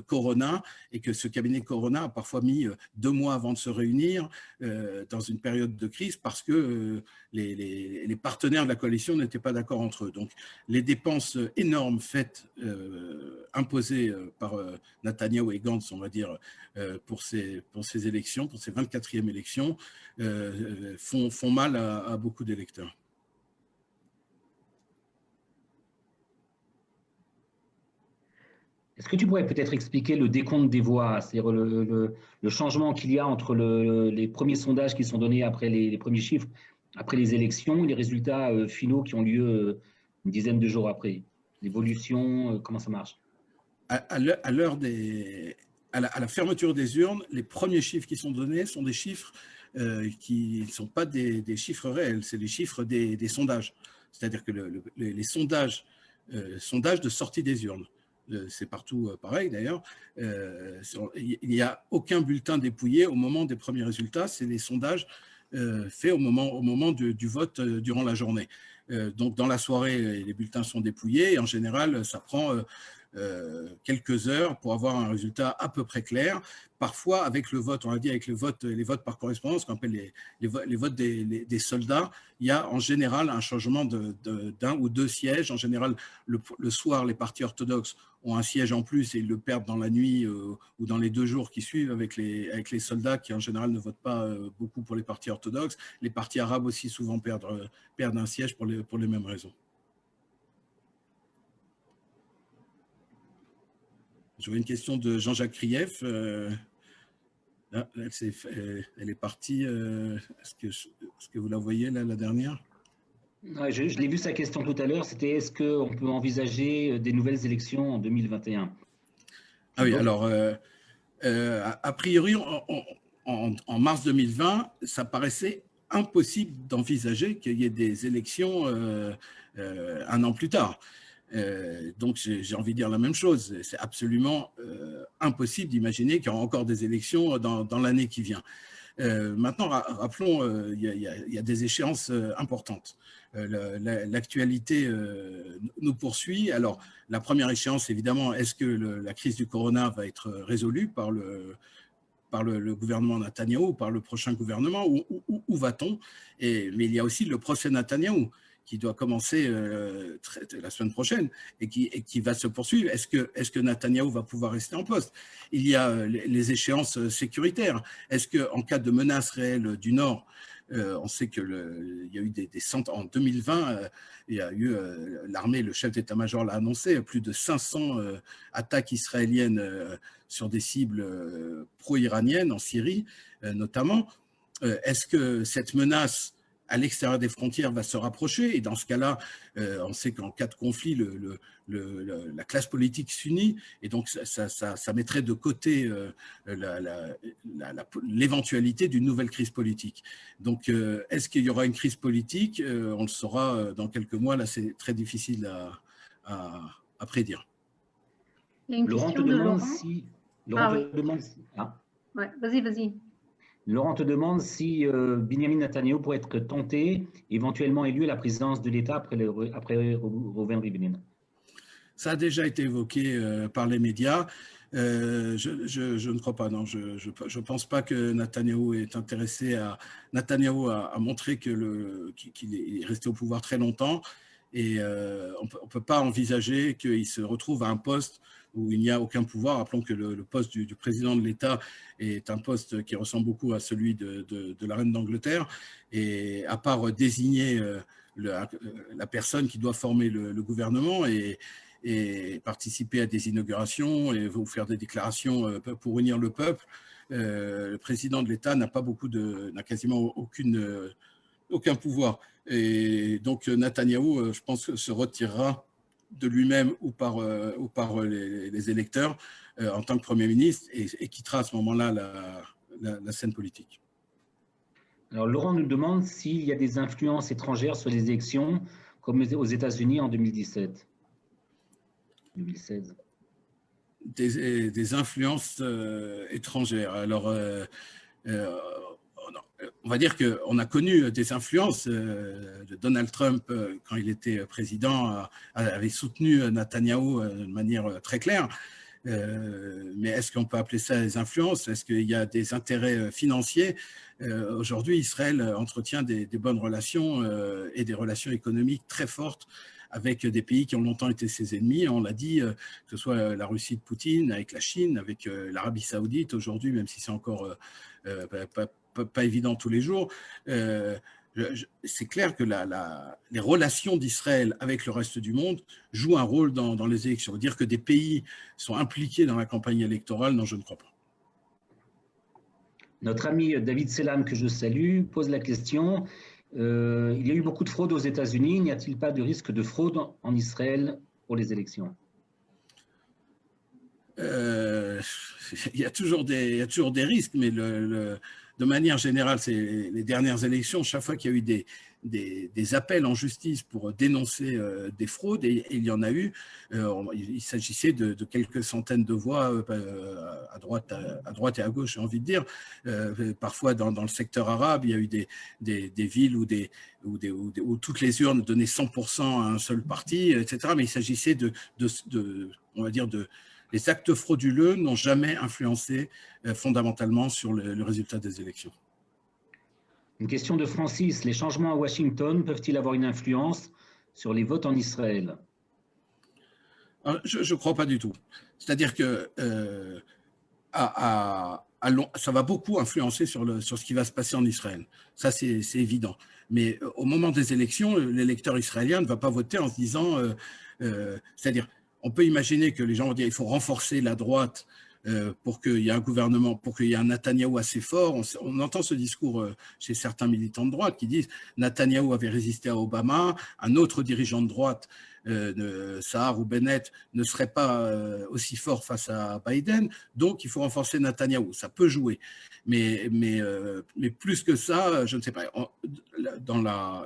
Corona, et que ce cabinet Corona a parfois mis 2 mois avant de se réunir dans une période de crise parce que les partenaires de la coalition n'étaient pas d'accord entre eux. Donc les dépenses énormes faites, imposées par Netanyahou et Gantz, on va dire, pour ces élections, pour ces 24e élections, font mal à beaucoup d'électeurs. Est-ce que tu pourrais peut-être expliquer le décompte des voix, c'est-à-dire le changement qu'il y a entre les premiers sondages qui sont donnés après les premiers chiffres, après les élections, et les résultats finaux qui ont lieu une dizaine de jours après? L'évolution, comment ça marche? À la fermeture des urnes, les premiers chiffres qui sont donnés sont des chiffres qui ne sont pas des chiffres réels, c'est les chiffres des sondages. C'est-à-dire que les sondages de sortie des urnes, c'est partout pareil d'ailleurs, il n'y a aucun bulletin dépouillé au moment des premiers résultats, c'est les sondages faits au moment du vote durant la journée. Donc dans la soirée, les bulletins sont dépouillés et en général, ça prend quelques heures pour avoir un résultat à peu près clair. Parfois, avec le vote, on a dit avec les votes par correspondance, qu'on appelle les votes des soldats, il y a en général un changement d'un ou 2 sièges. En général, le soir, les partis orthodoxes ont un siège en plus et ils le perdent dans la nuit ou dans les 2 jours qui suivent avec les soldats qui en général ne votent pas beaucoup pour les partis orthodoxes. Les partis arabes aussi souvent perdent un siège pour les mêmes raisons. Je vois une question de Jean-Jacques Krief. Ah, elle est partie. Est-ce que vous la voyez, là, la dernière? Ouais, je l'ai vu sa question tout à l'heure, c'était est-ce qu'on peut envisager des nouvelles élections en 2021? Ah oui, alors, a priori, en mars 2020, ça paraissait impossible d'envisager qu'il y ait des élections un an plus tard. Donc, j'ai envie de dire la même chose. C'est absolument impossible d'imaginer qu'il y aura encore des élections dans l'année qui vient. Maintenant, rappelons, il y a des échéances importantes. L'actualité nous poursuit. Alors, la première échéance, évidemment, est-ce que la crise du corona va être résolue par le gouvernement Netanyahou ou par le prochain gouvernement, où va-t-on? Mais il y a aussi le procès Netanyahou qui doit commencer la semaine prochaine et qui va se poursuivre. Est-ce que Netanyahou va pouvoir rester en poste? Il y a les échéances sécuritaires. Est-ce qu'en cas de menace réelle du Nord, on sait qu'il y a eu des centaines, en 2020, il y a eu l'armée, le chef d'état-major l'a annoncé, plus de 500 attaques israéliennes sur des cibles pro-iraniennes en Syrie notamment. Est-ce que cette menace à l'extérieur des frontières va se rapprocher? Et dans ce cas-là, on sait qu'en cas de conflit, la classe politique s'unit, et donc ça mettrait de côté l'éventualité d'une nouvelle crise politique. Donc, est-ce qu'il y aura une crise politique? On le saura dans quelques mois. Là, c'est très difficile à prédire. Il y a une Laurent question te de demande Laurent. si... Ouais, vas-y. Laurent te demande si Benjamin Netanyahou pourrait être tenté, éventuellement élu à la présidence de l'État après Reuven Rivlin. Ça a déjà été évoqué par les médias. Je ne crois pas, non. Je ne pense pas que Netanyahou est intéressé Netanyahou a montré qu'il est resté au pouvoir très longtemps, et on ne peut pas envisager qu'il se retrouve à un poste où il n'y a aucun pouvoir. Rappelons que le poste du président de l'État est un poste qui ressemble beaucoup à celui de la reine d'Angleterre, et à part désigner la personne qui doit former le gouvernement et participer à des inaugurations et vous faire des déclarations pour unir le peuple, le président de l'État n'a quasiment aucun pouvoir. Et donc Netanyahou, je pense, se retirera de lui-même ou par les électeurs en tant que Premier ministre, et quittera à ce moment-là la scène politique. Alors, Laurent nous demande s'il y a des influences étrangères sur les élections, comme aux États-Unis en 2017. 2016. Des influences étrangères. Alors, on va dire qu'on a connu des influences. Donald Trump, quand il était président, avait soutenu Netanyahou de manière très claire. Mais est-ce qu'on peut appeler ça des influences? Est-ce qu'il y a des intérêts financiers? Aujourd'hui, Israël entretient des bonnes relations et des relations économiques très fortes avec des pays qui ont longtemps été ses ennemis. On l'a dit, que ce soit la Russie de Poutine, avec la Chine, avec l'Arabie Saoudite aujourd'hui, même si c'est encore pas évident tous les jours. C'est clair que les relations d'Israël avec le reste du monde jouent un rôle dans les élections. Dire que des pays sont impliqués dans la campagne électorale, non, je ne crois pas. Notre ami David Selam, que je salue, pose la question. Il y a eu beaucoup de fraude aux États-Unis. N'y a-t-il pas de risque de fraude en Israël pour les élections? Il y a toujours des risques, mais de manière générale, c'est les dernières élections, chaque fois qu'il y a eu des appels en justice pour dénoncer des fraudes, et il y en a eu, il s'agissait de quelques centaines de voix à droite et à gauche, j'ai envie de dire. Parfois, dans le secteur arabe, il y a eu des villes où toutes les urnes donnaient 100% à un seul parti, etc. Mais il s'agissait on va dire, les actes frauduleux n'ont jamais influencé fondamentalement sur le résultat des élections. Une question de Francis. Les changements à Washington peuvent-ils avoir une influence sur les votes en Israël? Je ne crois pas du tout. C'est-à-dire que ça va beaucoup influencer sur ce qui va se passer en Israël. Ça, c'est évident. Mais au moment des élections, l'électeur israélien ne va pas voter en se disant... c'est-à-dire, on peut imaginer que les gens vont dire qu'il faut renforcer la droite pour qu'il y ait un gouvernement, pour qu'il y ait un Netanyahou assez fort. On entend ce discours chez certains militants de droite qui disent Netanyahou avait résisté à Obama, un autre dirigeant de droite, Sahar ou Bennett, ne serait pas aussi fort face à Biden, donc il faut renforcer Netanyahou. Ça peut jouer. Mais plus que ça, je ne sais pas.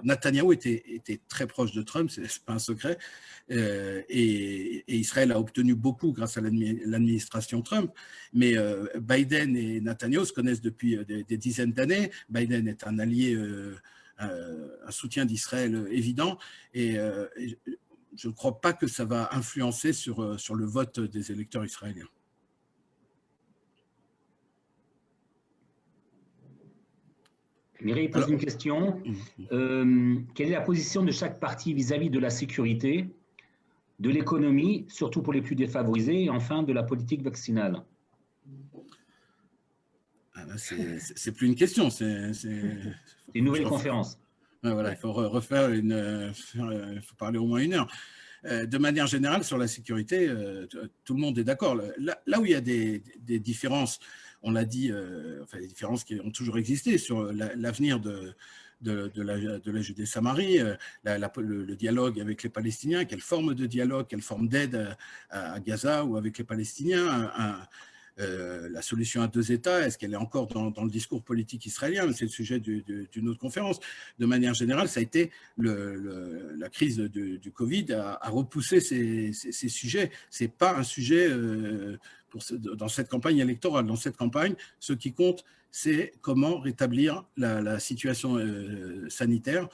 Netanyahou était très proche de Trump, ce n'est pas un secret, et Israël a obtenu beaucoup grâce à l'administration Trump, mais Biden et Netanyahou se connaissent depuis des dizaines d'années. Biden est un allié, un soutien d'Israël évident, et je ne crois pas que ça va influencer sur le vote des électeurs israéliens. Mireille pose une question. Quelle est la position de chaque parti vis-à-vis de la sécurité, de l'économie, surtout pour les plus défavorisés, et enfin de la politique vaccinale? C'est plus une question, c'est une nouvelle conférence. Voilà, il faut refaire il faut parler au moins 1 heure. De manière générale, sur la sécurité, tout le monde est d'accord. Là où il y a des différences, on l'a dit, enfin des différences qui ont toujours existé sur l'avenir de la Judée-Samarie, le dialogue avec les Palestiniens, quelle forme de dialogue, quelle forme d'aide à Gaza ou avec les Palestiniens, la solution à 2 États, est-ce qu'elle est encore dans le discours politique israélien? C'est le sujet d'une autre conférence. De manière générale, ça a été la crise du Covid a repoussé ces sujets. Ce n'est pas un sujet dans cette campagne électorale. Dans cette campagne, ce qui compte, c'est comment rétablir la situation sanitaire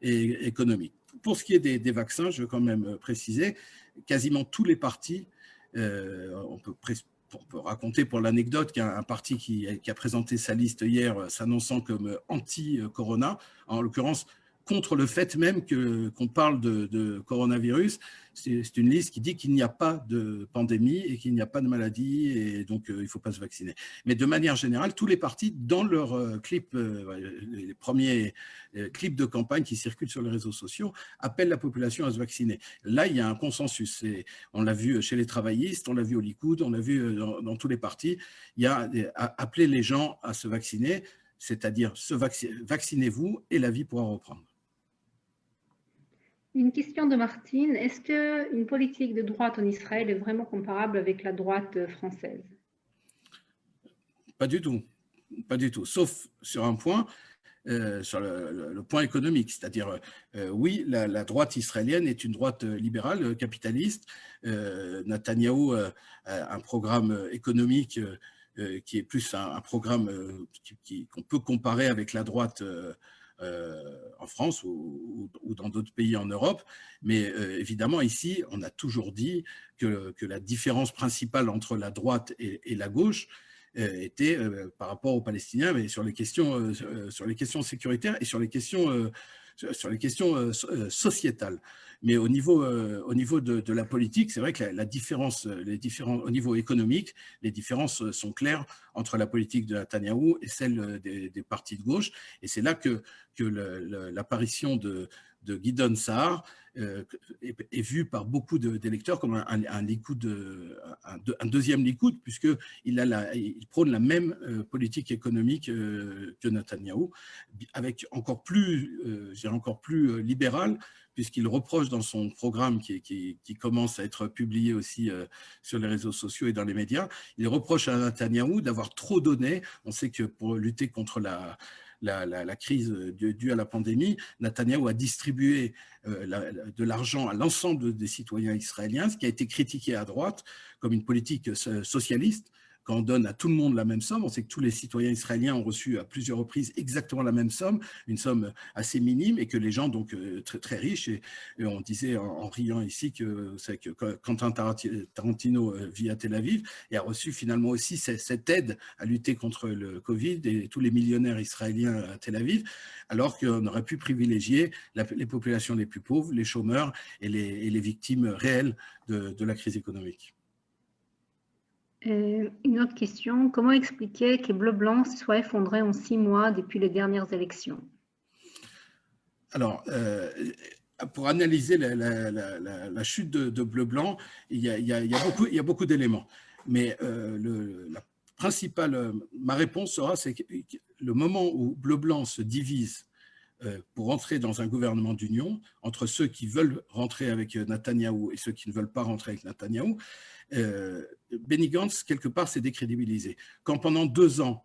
et économique. Pour ce qui est des vaccins, je veux quand même préciser, quasiment tous les partis, on peut raconter pour l'anecdote qu'un parti qui a présenté sa liste hier s'annonçant comme anti-corona, en l'occurrence contre le fait même qu'on parle de coronavirus. C'est une liste qui dit qu'il n'y a pas de pandémie et qu'il n'y a pas de maladie et donc il ne faut pas se vacciner. Mais de manière générale, tous les partis, dans leurs clips, les premiers clips de campagne qui circulent sur les réseaux sociaux, appellent la population à se vacciner. Là, il y a un consensus. On l'a vu chez les travaillistes, on l'a vu au Likoud, on l'a vu dans tous les partis. Il y a appeler les gens à se vacciner, c'est-à-dire vaccinez-vous et la vie pourra reprendre. Une question de Martine. Est-ce qu'une politique de droite en Israël est vraiment comparable avec la droite française? Pas du tout. Pas du tout. Sauf sur un point, sur le point économique. C'est-à-dire, oui, la droite israélienne est une droite libérale, capitaliste. Netanyahou a un programme économique qui est plus un programme qu'on peut comparer avec la droite en France ou dans d'autres pays en Europe. Mais évidemment, ici, on a toujours dit que la différence principale entre la droite et la gauche était par rapport aux Palestiniens, mais sur les questions sécuritaires et sur les questions sociétales. Mais au niveau de la politique, c'est vrai que la différence, au niveau économique, les différences sont claires entre la politique de Netanyahou et celle des partis de gauche. Et c'est là que l'apparition de Gideon Sa'ar est vue par beaucoup d'électeurs comme un deuxième Likoud, puisqu'il prône la même politique économique que Netanyahou, avec encore plus libéral, puisqu'il reproche dans son programme qui commence à être publié aussi sur les réseaux sociaux et dans les médias, il reproche à Netanyahou d'avoir trop donné. On sait que pour lutter contre la crise due à la pandémie, Netanyahou a distribué de l'argent à l'ensemble des citoyens israéliens, ce qui a été critiqué à droite comme une politique socialiste. Quand on donne à tout le monde la même somme, on sait que tous les citoyens israéliens ont reçu à plusieurs reprises exactement la même somme, une somme assez minime, et que les gens, donc très, très riches, et on disait en riant ici que Quentin Tarantino vit à Tel Aviv et a reçu finalement aussi cette aide à lutter contre le Covid et tous les millionnaires israéliens à Tel Aviv, alors qu'on aurait pu privilégier les populations les plus pauvres, les chômeurs et les victimes réelles de la crise économique. Une autre question, comment expliquer que Bleu-Blanc se soit effondré en 6 mois depuis les dernières élections? Alors, pour analyser la chute de Bleu-Blanc, il y a beaucoup d'éléments. Mais ma réponse sera, c'est que le moment où Bleu-Blanc se divise pour entrer dans un gouvernement d'union, entre ceux qui veulent rentrer avec Netanyahou et ceux qui ne veulent pas rentrer avec Netanyahou, Benny Gantz, quelque part, s'est décrédibilisé. Quand pendant 2 ans,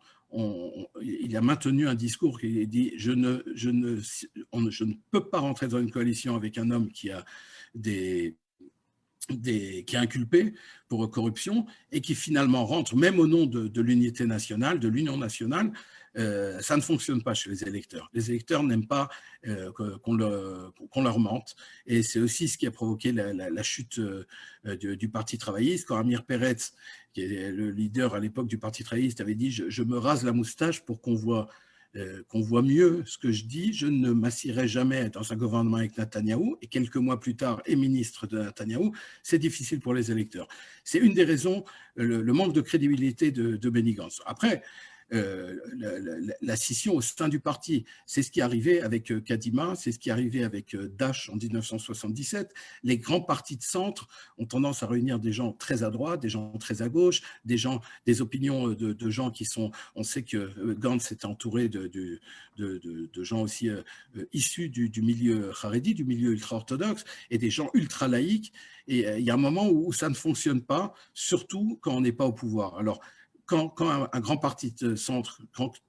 il a maintenu un discours qui dit je ne peux pas rentrer dans une coalition avec un homme qui a qui est inculpé pour corruption et qui finalement rentre, même au nom de l'unité nationale, de l'union nationale, ça ne fonctionne pas chez les électeurs. Les électeurs n'aiment pas qu'on leur mente. Et c'est aussi ce qui a provoqué la chute du Parti travailliste. Quand Amir Peretz, qui est le leader à l'époque du Parti travailliste, avait dit « Je me rase la moustache pour qu'on voit mieux ce que je dis, je ne m'assierai jamais dans un gouvernement avec Netanyahou », et quelques mois plus tard est ministre de Netanyahou, c'est difficile pour les électeurs. C'est une des raisons, le manque de crédibilité de Benny Gantz. Après, la scission au sein du parti, c'est ce qui est arrivé avec Kadima, c'est ce qui est arrivé avec Daesh en 1977. Les grands partis de centre ont tendance à réunir des gens très à droite, des gens très à gauche, des opinions de gens qui sont... On sait que Gantz est entouré de gens aussi issus du milieu haredi, du milieu ultra-orthodoxe, et des gens ultra-laïques. Et il y a un moment où ça ne fonctionne pas, surtout quand on n'est pas au pouvoir. Alors, quand un grand parti de centre,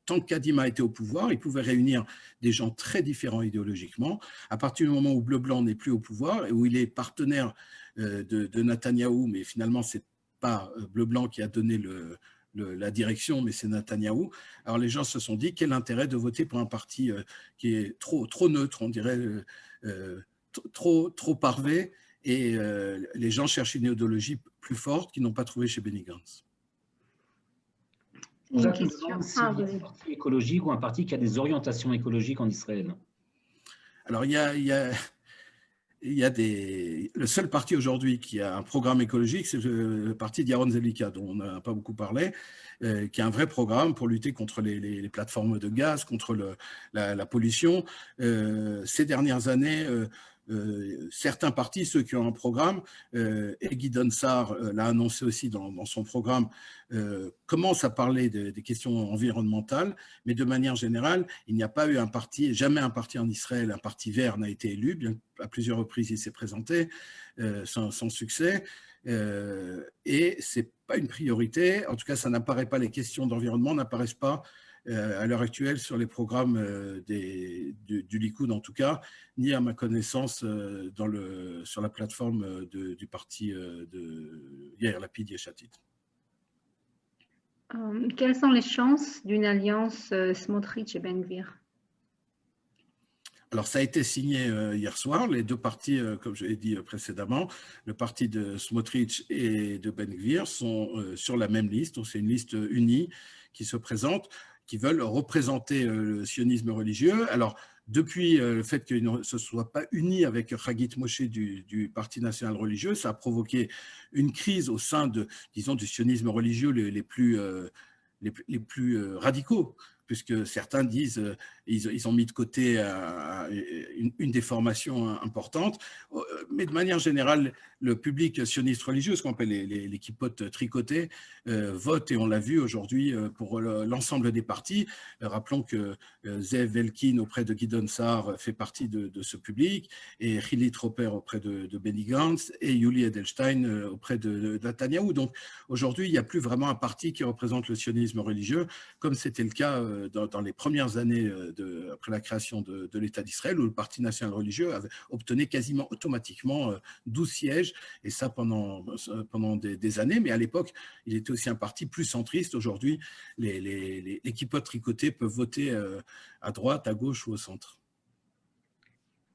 tant que Kadima était au pouvoir, il pouvait réunir des gens très différents idéologiquement. À partir du moment où Bleu-Blanc n'est plus au pouvoir et où il est partenaire de Netanyahou, mais finalement, ce n'est pas Bleu-Blanc qui a donné la direction, mais c'est Netanyahou. Alors les gens se sont dit, quel intérêt de voter pour un parti qui est trop neutre, on dirait, trop parvé, et les gens cherchent une idéologie plus forte qu'ils n'ont pas trouvée chez Benny Gantz. Une question. C'est un parti écologique ou un parti qui a des orientations écologiques en Israël? Alors, il y a le seul parti aujourd'hui qui a un programme écologique, c'est le parti d'Yaron Zelika, dont on n'a pas beaucoup parlé, qui a un vrai programme pour lutter contre les plateformes de gaz, contre la pollution. Ces dernières années, certains partis, ceux qui ont un programme, et Gideon Sa'ar l'a annoncé aussi dans son programme, commencent à parler des questions environnementales, mais de manière générale, il n'y a pas eu jamais un parti en Israël, un parti vert n'a été élu, bien qu'à plusieurs reprises il s'est présenté, sans succès, et ce n'est pas une priorité. En tout cas, ça n'apparaît pas, les questions d'environnement n'apparaissent pas à l'heure actuelle sur les programmes du Likoud en tout cas, ni à ma connaissance sur la plateforme du parti de Yair Lapid Yesh Atid. Quelles sont les chances d'une alliance Smotrich et Ben Gvir? Alors, ça a été signé hier soir. Les deux partis, comme je l'ai dit précédemment, le parti de Smotrich et de Ben Gvir sont sur la même liste. Donc, c'est une liste unie qui se présente, qui veulent représenter le sionisme religieux. Alors, depuis le fait qu'ils ne se soient pas unis avec Hagit Moshe du Parti national religieux, ça a provoqué une crise au sein du sionisme religieux les plus radicaux, puisque certains disent ils ont mis de côté une des formations importantes. Mais de manière générale, le public sioniste religieux, ce qu'on appelle les kippotes tricotées, vote, et on l'a vu aujourd'hui pour l'ensemble des partis. Rappelons que Zev Elkin auprès de Gideon Sa'ar fait partie de ce public, et Hili Troper auprès de Benny Gantz, et Yuli Edelstein auprès de Netanyahou. Donc aujourd'hui, il n'y a plus vraiment un parti qui représente le sionisme religieux, comme c'était le cas dans les premières années après la création de l'État d'Israël, où le Parti national religieux obtenait quasiment automatiquement 12 sièges, et ça pendant des années. Mais à l'époque, il était aussi un parti plus centriste. Aujourd'hui, les kippotes tricotées peuvent voter à droite, à gauche ou au centre.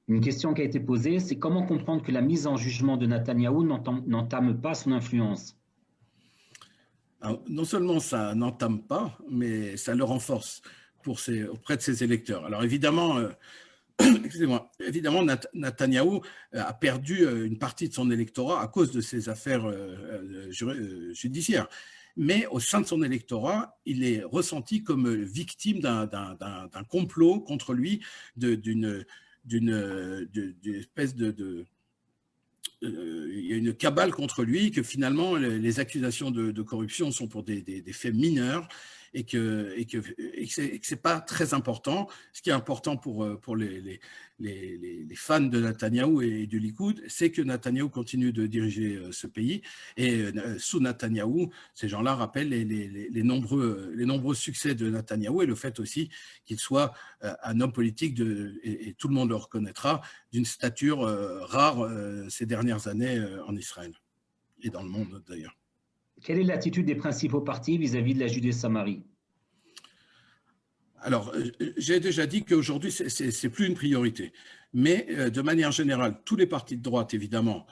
Une question qui a été posée, c'est comment comprendre que la mise en jugement de Netanyahou n'entame pas son influence? Alors, non seulement ça n'entame pas, mais ça le renforce auprès de ses électeurs. Alors évidemment, évidemment, Netanyahou a perdu une partie de son électorat à cause de ses affaires judiciaires. Mais au sein de son électorat, il est ressenti comme victime d'un complot contre lui, d'une espèce il y a une cabale contre lui, que finalement les accusations de corruption sont pour des faits mineurs et que c'est pas très important. Ce qui est important pour les fans de Netanyahou et du Likoud, c'est que Netanyahou continue de diriger ce pays. Et sous Netanyahou, ces gens-là rappellent les nombreux succès de Netanyahou et le fait aussi qu'il soit un homme politique, et tout le monde le reconnaîtra, d'une stature rare ces dernières années en Israël et dans le monde d'ailleurs. Quelle est l'attitude des principaux partis vis-à-vis de la Judée-Samarie? Alors, j'ai déjà dit qu'aujourd'hui, c'est plus une priorité. Mais de manière générale, tous les partis de droite, évidemment,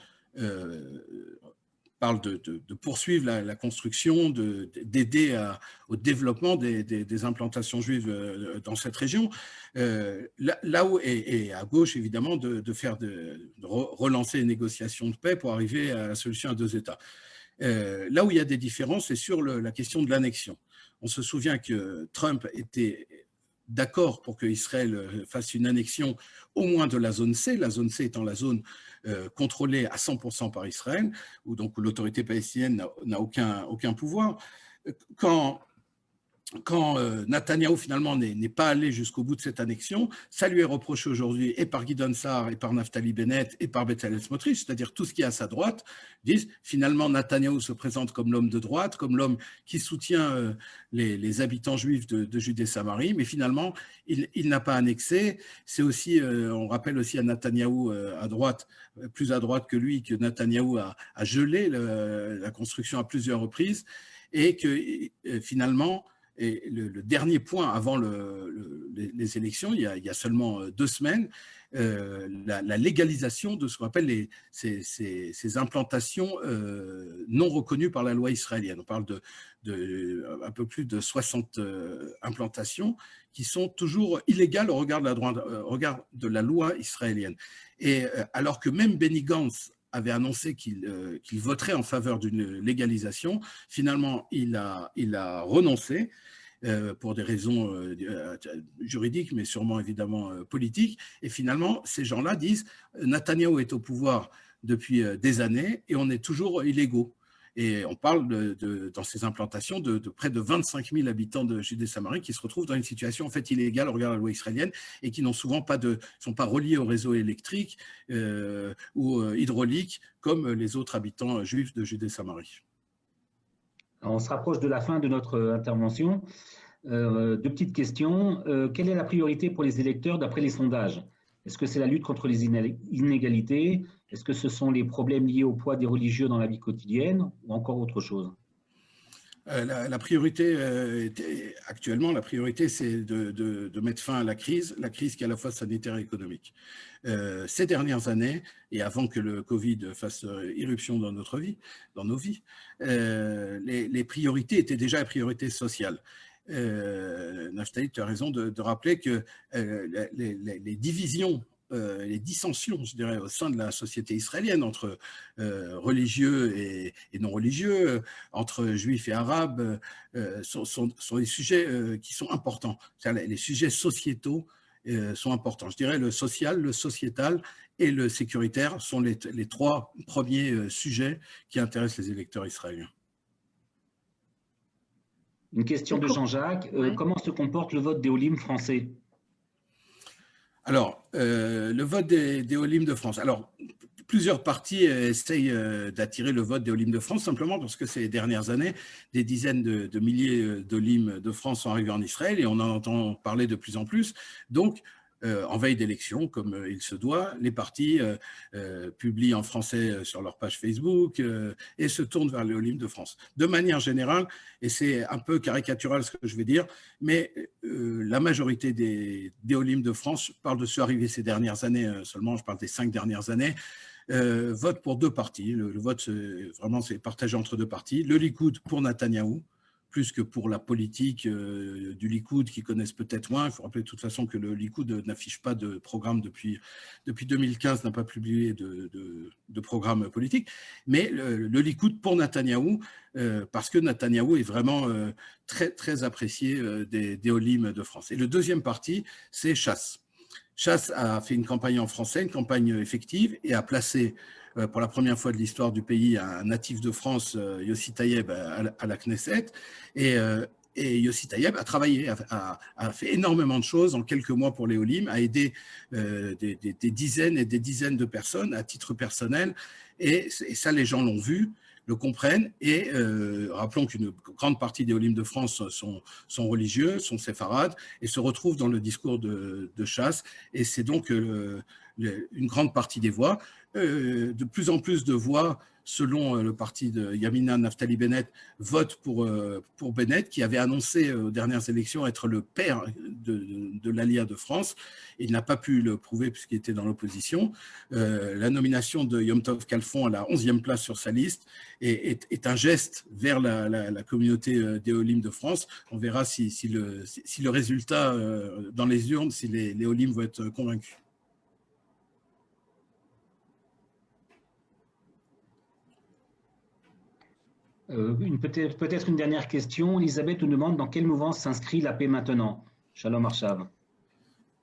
parlent de poursuivre la construction, d'aider au développement des implantations juives dans cette région. Là où, et à gauche, évidemment, de relancer les négociations de paix pour arriver à la solution à 2 États. Là où il y a des différences, c'est sur la question de l'annexion. On se souvient que Trump était d'accord pour qu'Israël fasse une annexion au moins de la zone C, la zone C étant la zone contrôlée à 100% par Israël, où donc l'autorité palestinienne n'a aucun pouvoir. Quand Netanyahou finalement n'est pas allé jusqu'au bout de cette annexion, ça lui est reproché aujourd'hui et par Gideon Sa'ar et par Naftali Bennett et par Bezalel Smotrich, c'est-à-dire tout ce qui est à sa droite, disent finalement Netanyahou se présente comme l'homme de droite, comme l'homme qui soutient les habitants juifs de Judée-Samarie, mais finalement il n'a pas annexé. C'est aussi, on rappelle aussi à Netanyahou à droite, plus à droite que lui, que Netanyahou a gelé la construction à plusieurs reprises et que finalement. Et le dernier point avant les élections, il y a seulement 2 semaines, la légalisation de ce qu'on appelle ces implantations non reconnues par la loi israélienne. On parle de un peu plus de 60 implantations qui sont toujours illégales au regard de la loi israélienne. Et alors que même Benny Gantz avait annoncé qu'il voterait en faveur d'une légalisation. Finalement, il a renoncé pour des raisons juridiques, mais sûrement évidemment politiques. Et finalement, ces gens-là disent Netanyahou est au pouvoir depuis des années et on est toujours illégaux. Et on parle dans ces implantations de près de 25 000 habitants de Judée-Samarie qui se retrouvent dans une situation en fait illégale au regard de la loi israélienne et qui n'ont souvent sont pas reliés au réseau électrique ou hydraulique comme les autres habitants juifs de Judée-Samarie. On se rapproche de la fin de notre intervention. 2 petites questions. Quelle est la priorité pour les électeurs d'après les sondages? Est-ce que c'est la lutte contre les inégalités? Est-ce que ce sont les problèmes liés au poids des religieux dans la vie quotidienne ou encore autre chose? La priorité, actuellement, la priorité, c'est de mettre fin à la crise qui est à la fois sanitaire et économique. Ces dernières années, et avant que le Covid fasse irruption dans nos vies, les priorités étaient déjà les priorités sociales. Naftali, tu as raison de rappeler que les divisions, les dissensions, je dirais, au sein de la société israélienne entre religieux et non religieux, entre juifs et arabes, sont des sujets qui sont importants. Les sujets sociétaux sont importants. Je dirais le social, le sociétal et le sécuritaire sont les 3 premiers sujets qui intéressent les électeurs israéliens. Une question de Jean-Jacques. Comment se comporte le vote des Olim français? Alors, le vote des Olim de France. Alors, plusieurs partis essayent d'attirer le vote des Olim de France, simplement parce que ces dernières années, des dizaines de milliers d'Olim de France sont arrivés en Israël et on en entend parler de plus en plus. Donc, en veille d'élection, comme il se doit, les partis publient en français sur leur page Facebook et se tournent vers les Olim de France. De manière générale, et c'est un peu caricatural ce que je vais dire, mais la majorité des Olim de France, je parle de ceux arrivés ces dernières années seulement, je parle des 5 dernières années, votent pour 2 partis. Le vote, vraiment, c'est partagé entre 2 partis. Le Likoud pour Netanyahou, plus que pour la politique du Likoud qui connaissent peut-être moins. Il faut rappeler de toute façon que le Likoud n'affiche pas de programme depuis 2015, n'a pas publié de programme politique. Mais le Likoud pour Netanyahou, parce que Netanyahou est vraiment très, très apprécié des Olim de France. Et le deuxième parti, c'est Chasse. Chasse a fait une campagne en français, une campagne effective, et a placé pour la première fois de l'histoire du pays, un natif de France, Yossi Taïeb, à la Knesset. Et Yossi Taïeb a travaillé, a fait énormément de choses en quelques mois pour les Olim, a aidé des dizaines et des dizaines de personnes à titre personnel. Et ça, les gens l'ont vu, le comprennent. Et rappelons qu'une grande partie des Olim de France sont religieux, sont séfarades, et se retrouvent dans le discours de Chasse. Et c'est donc une grande partie des voix. De plus en plus de voix, selon le parti de Yamina Naftali Bennett, votent pour Bennett, qui avait annoncé aux dernières élections être le père de l'Aliyah de France. Il n'a pas pu le prouver puisqu'il était dans l'opposition. La nomination de Yom Tov Kalfon à la 11e place sur sa liste est un geste vers la communauté des Olim de France. On verra si le résultat dans les urnes, si les Olim vont être convaincus. Peut-être une dernière question. Elisabeth nous demande dans quelle mouvance s'inscrit la paix maintenant. Shalom Arshav.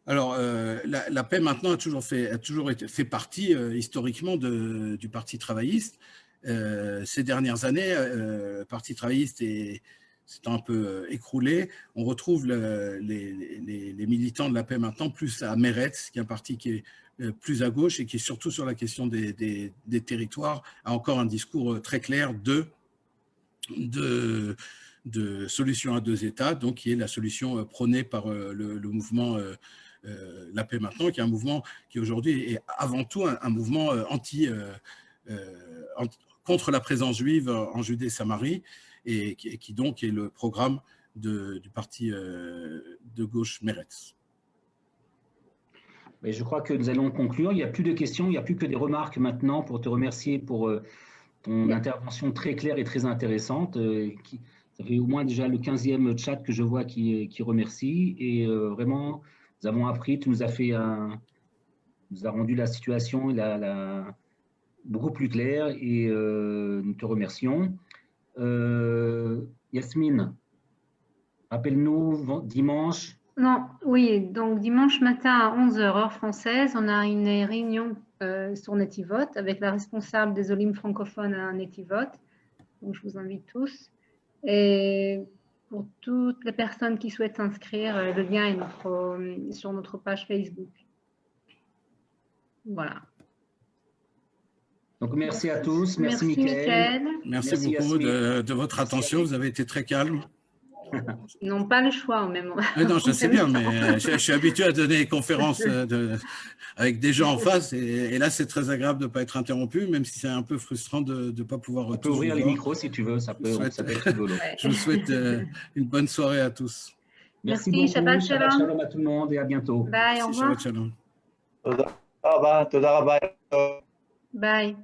Alors, la paix maintenant a toujours fait partie historiquement du Parti travailliste. Ces dernières années, le Parti travailliste s'est un peu écroulé. On retrouve les militants de la paix maintenant plus à Meretz, qui est un parti qui est plus à gauche et qui est surtout sur la question des territoires, a encore un discours très clair de solution à deux États, donc qui est la solution prônée par le mouvement La Paix Maintenant, qui est un mouvement qui aujourd'hui est avant tout un mouvement contre la présence juive en Judée-Samarie, et qui donc est le programme du parti de gauche Meretz. Mais je crois que nous allons conclure. Il n'y a plus de questions, il n'y a plus que des remarques maintenant pour te remercier pour ton intervention très claire et très intéressante. Ça fait au moins déjà le 15e chat que je vois qui remercie. Et vraiment, nous avons appris, tu nous as rendu la situation beaucoup plus claire et nous te remercions. Yasmine, rappelle-nous dimanche. Non, oui, donc dimanche matin à 11h, heure française, on a une réunion sur Netivot avec la responsable des Olim francophones à Netivot. Donc, je vous invite tous. Et pour toutes les personnes qui souhaitent s'inscrire, le lien est sur notre page Facebook. Voilà. Donc, merci à tous. Merci Mickaël. Merci beaucoup de votre attention. Vous avez été très calme. Ils n'ont pas le choix en même moment. Non, je sais bien, mais je suis habitué à donner des conférences avec des gens en face, et là, c'est très agréable de ne pas être interrompu, même si c'est un peu frustrant de ne pas pouvoir... On peut ouvrir les micros si tu veux, ça peut être rigolo. Je vous souhaite une bonne soirée à tous. Merci beaucoup. Shabbat shalom à tout le monde et à bientôt. Bye, au revoir. Shabbat shalom. Bye. Bye.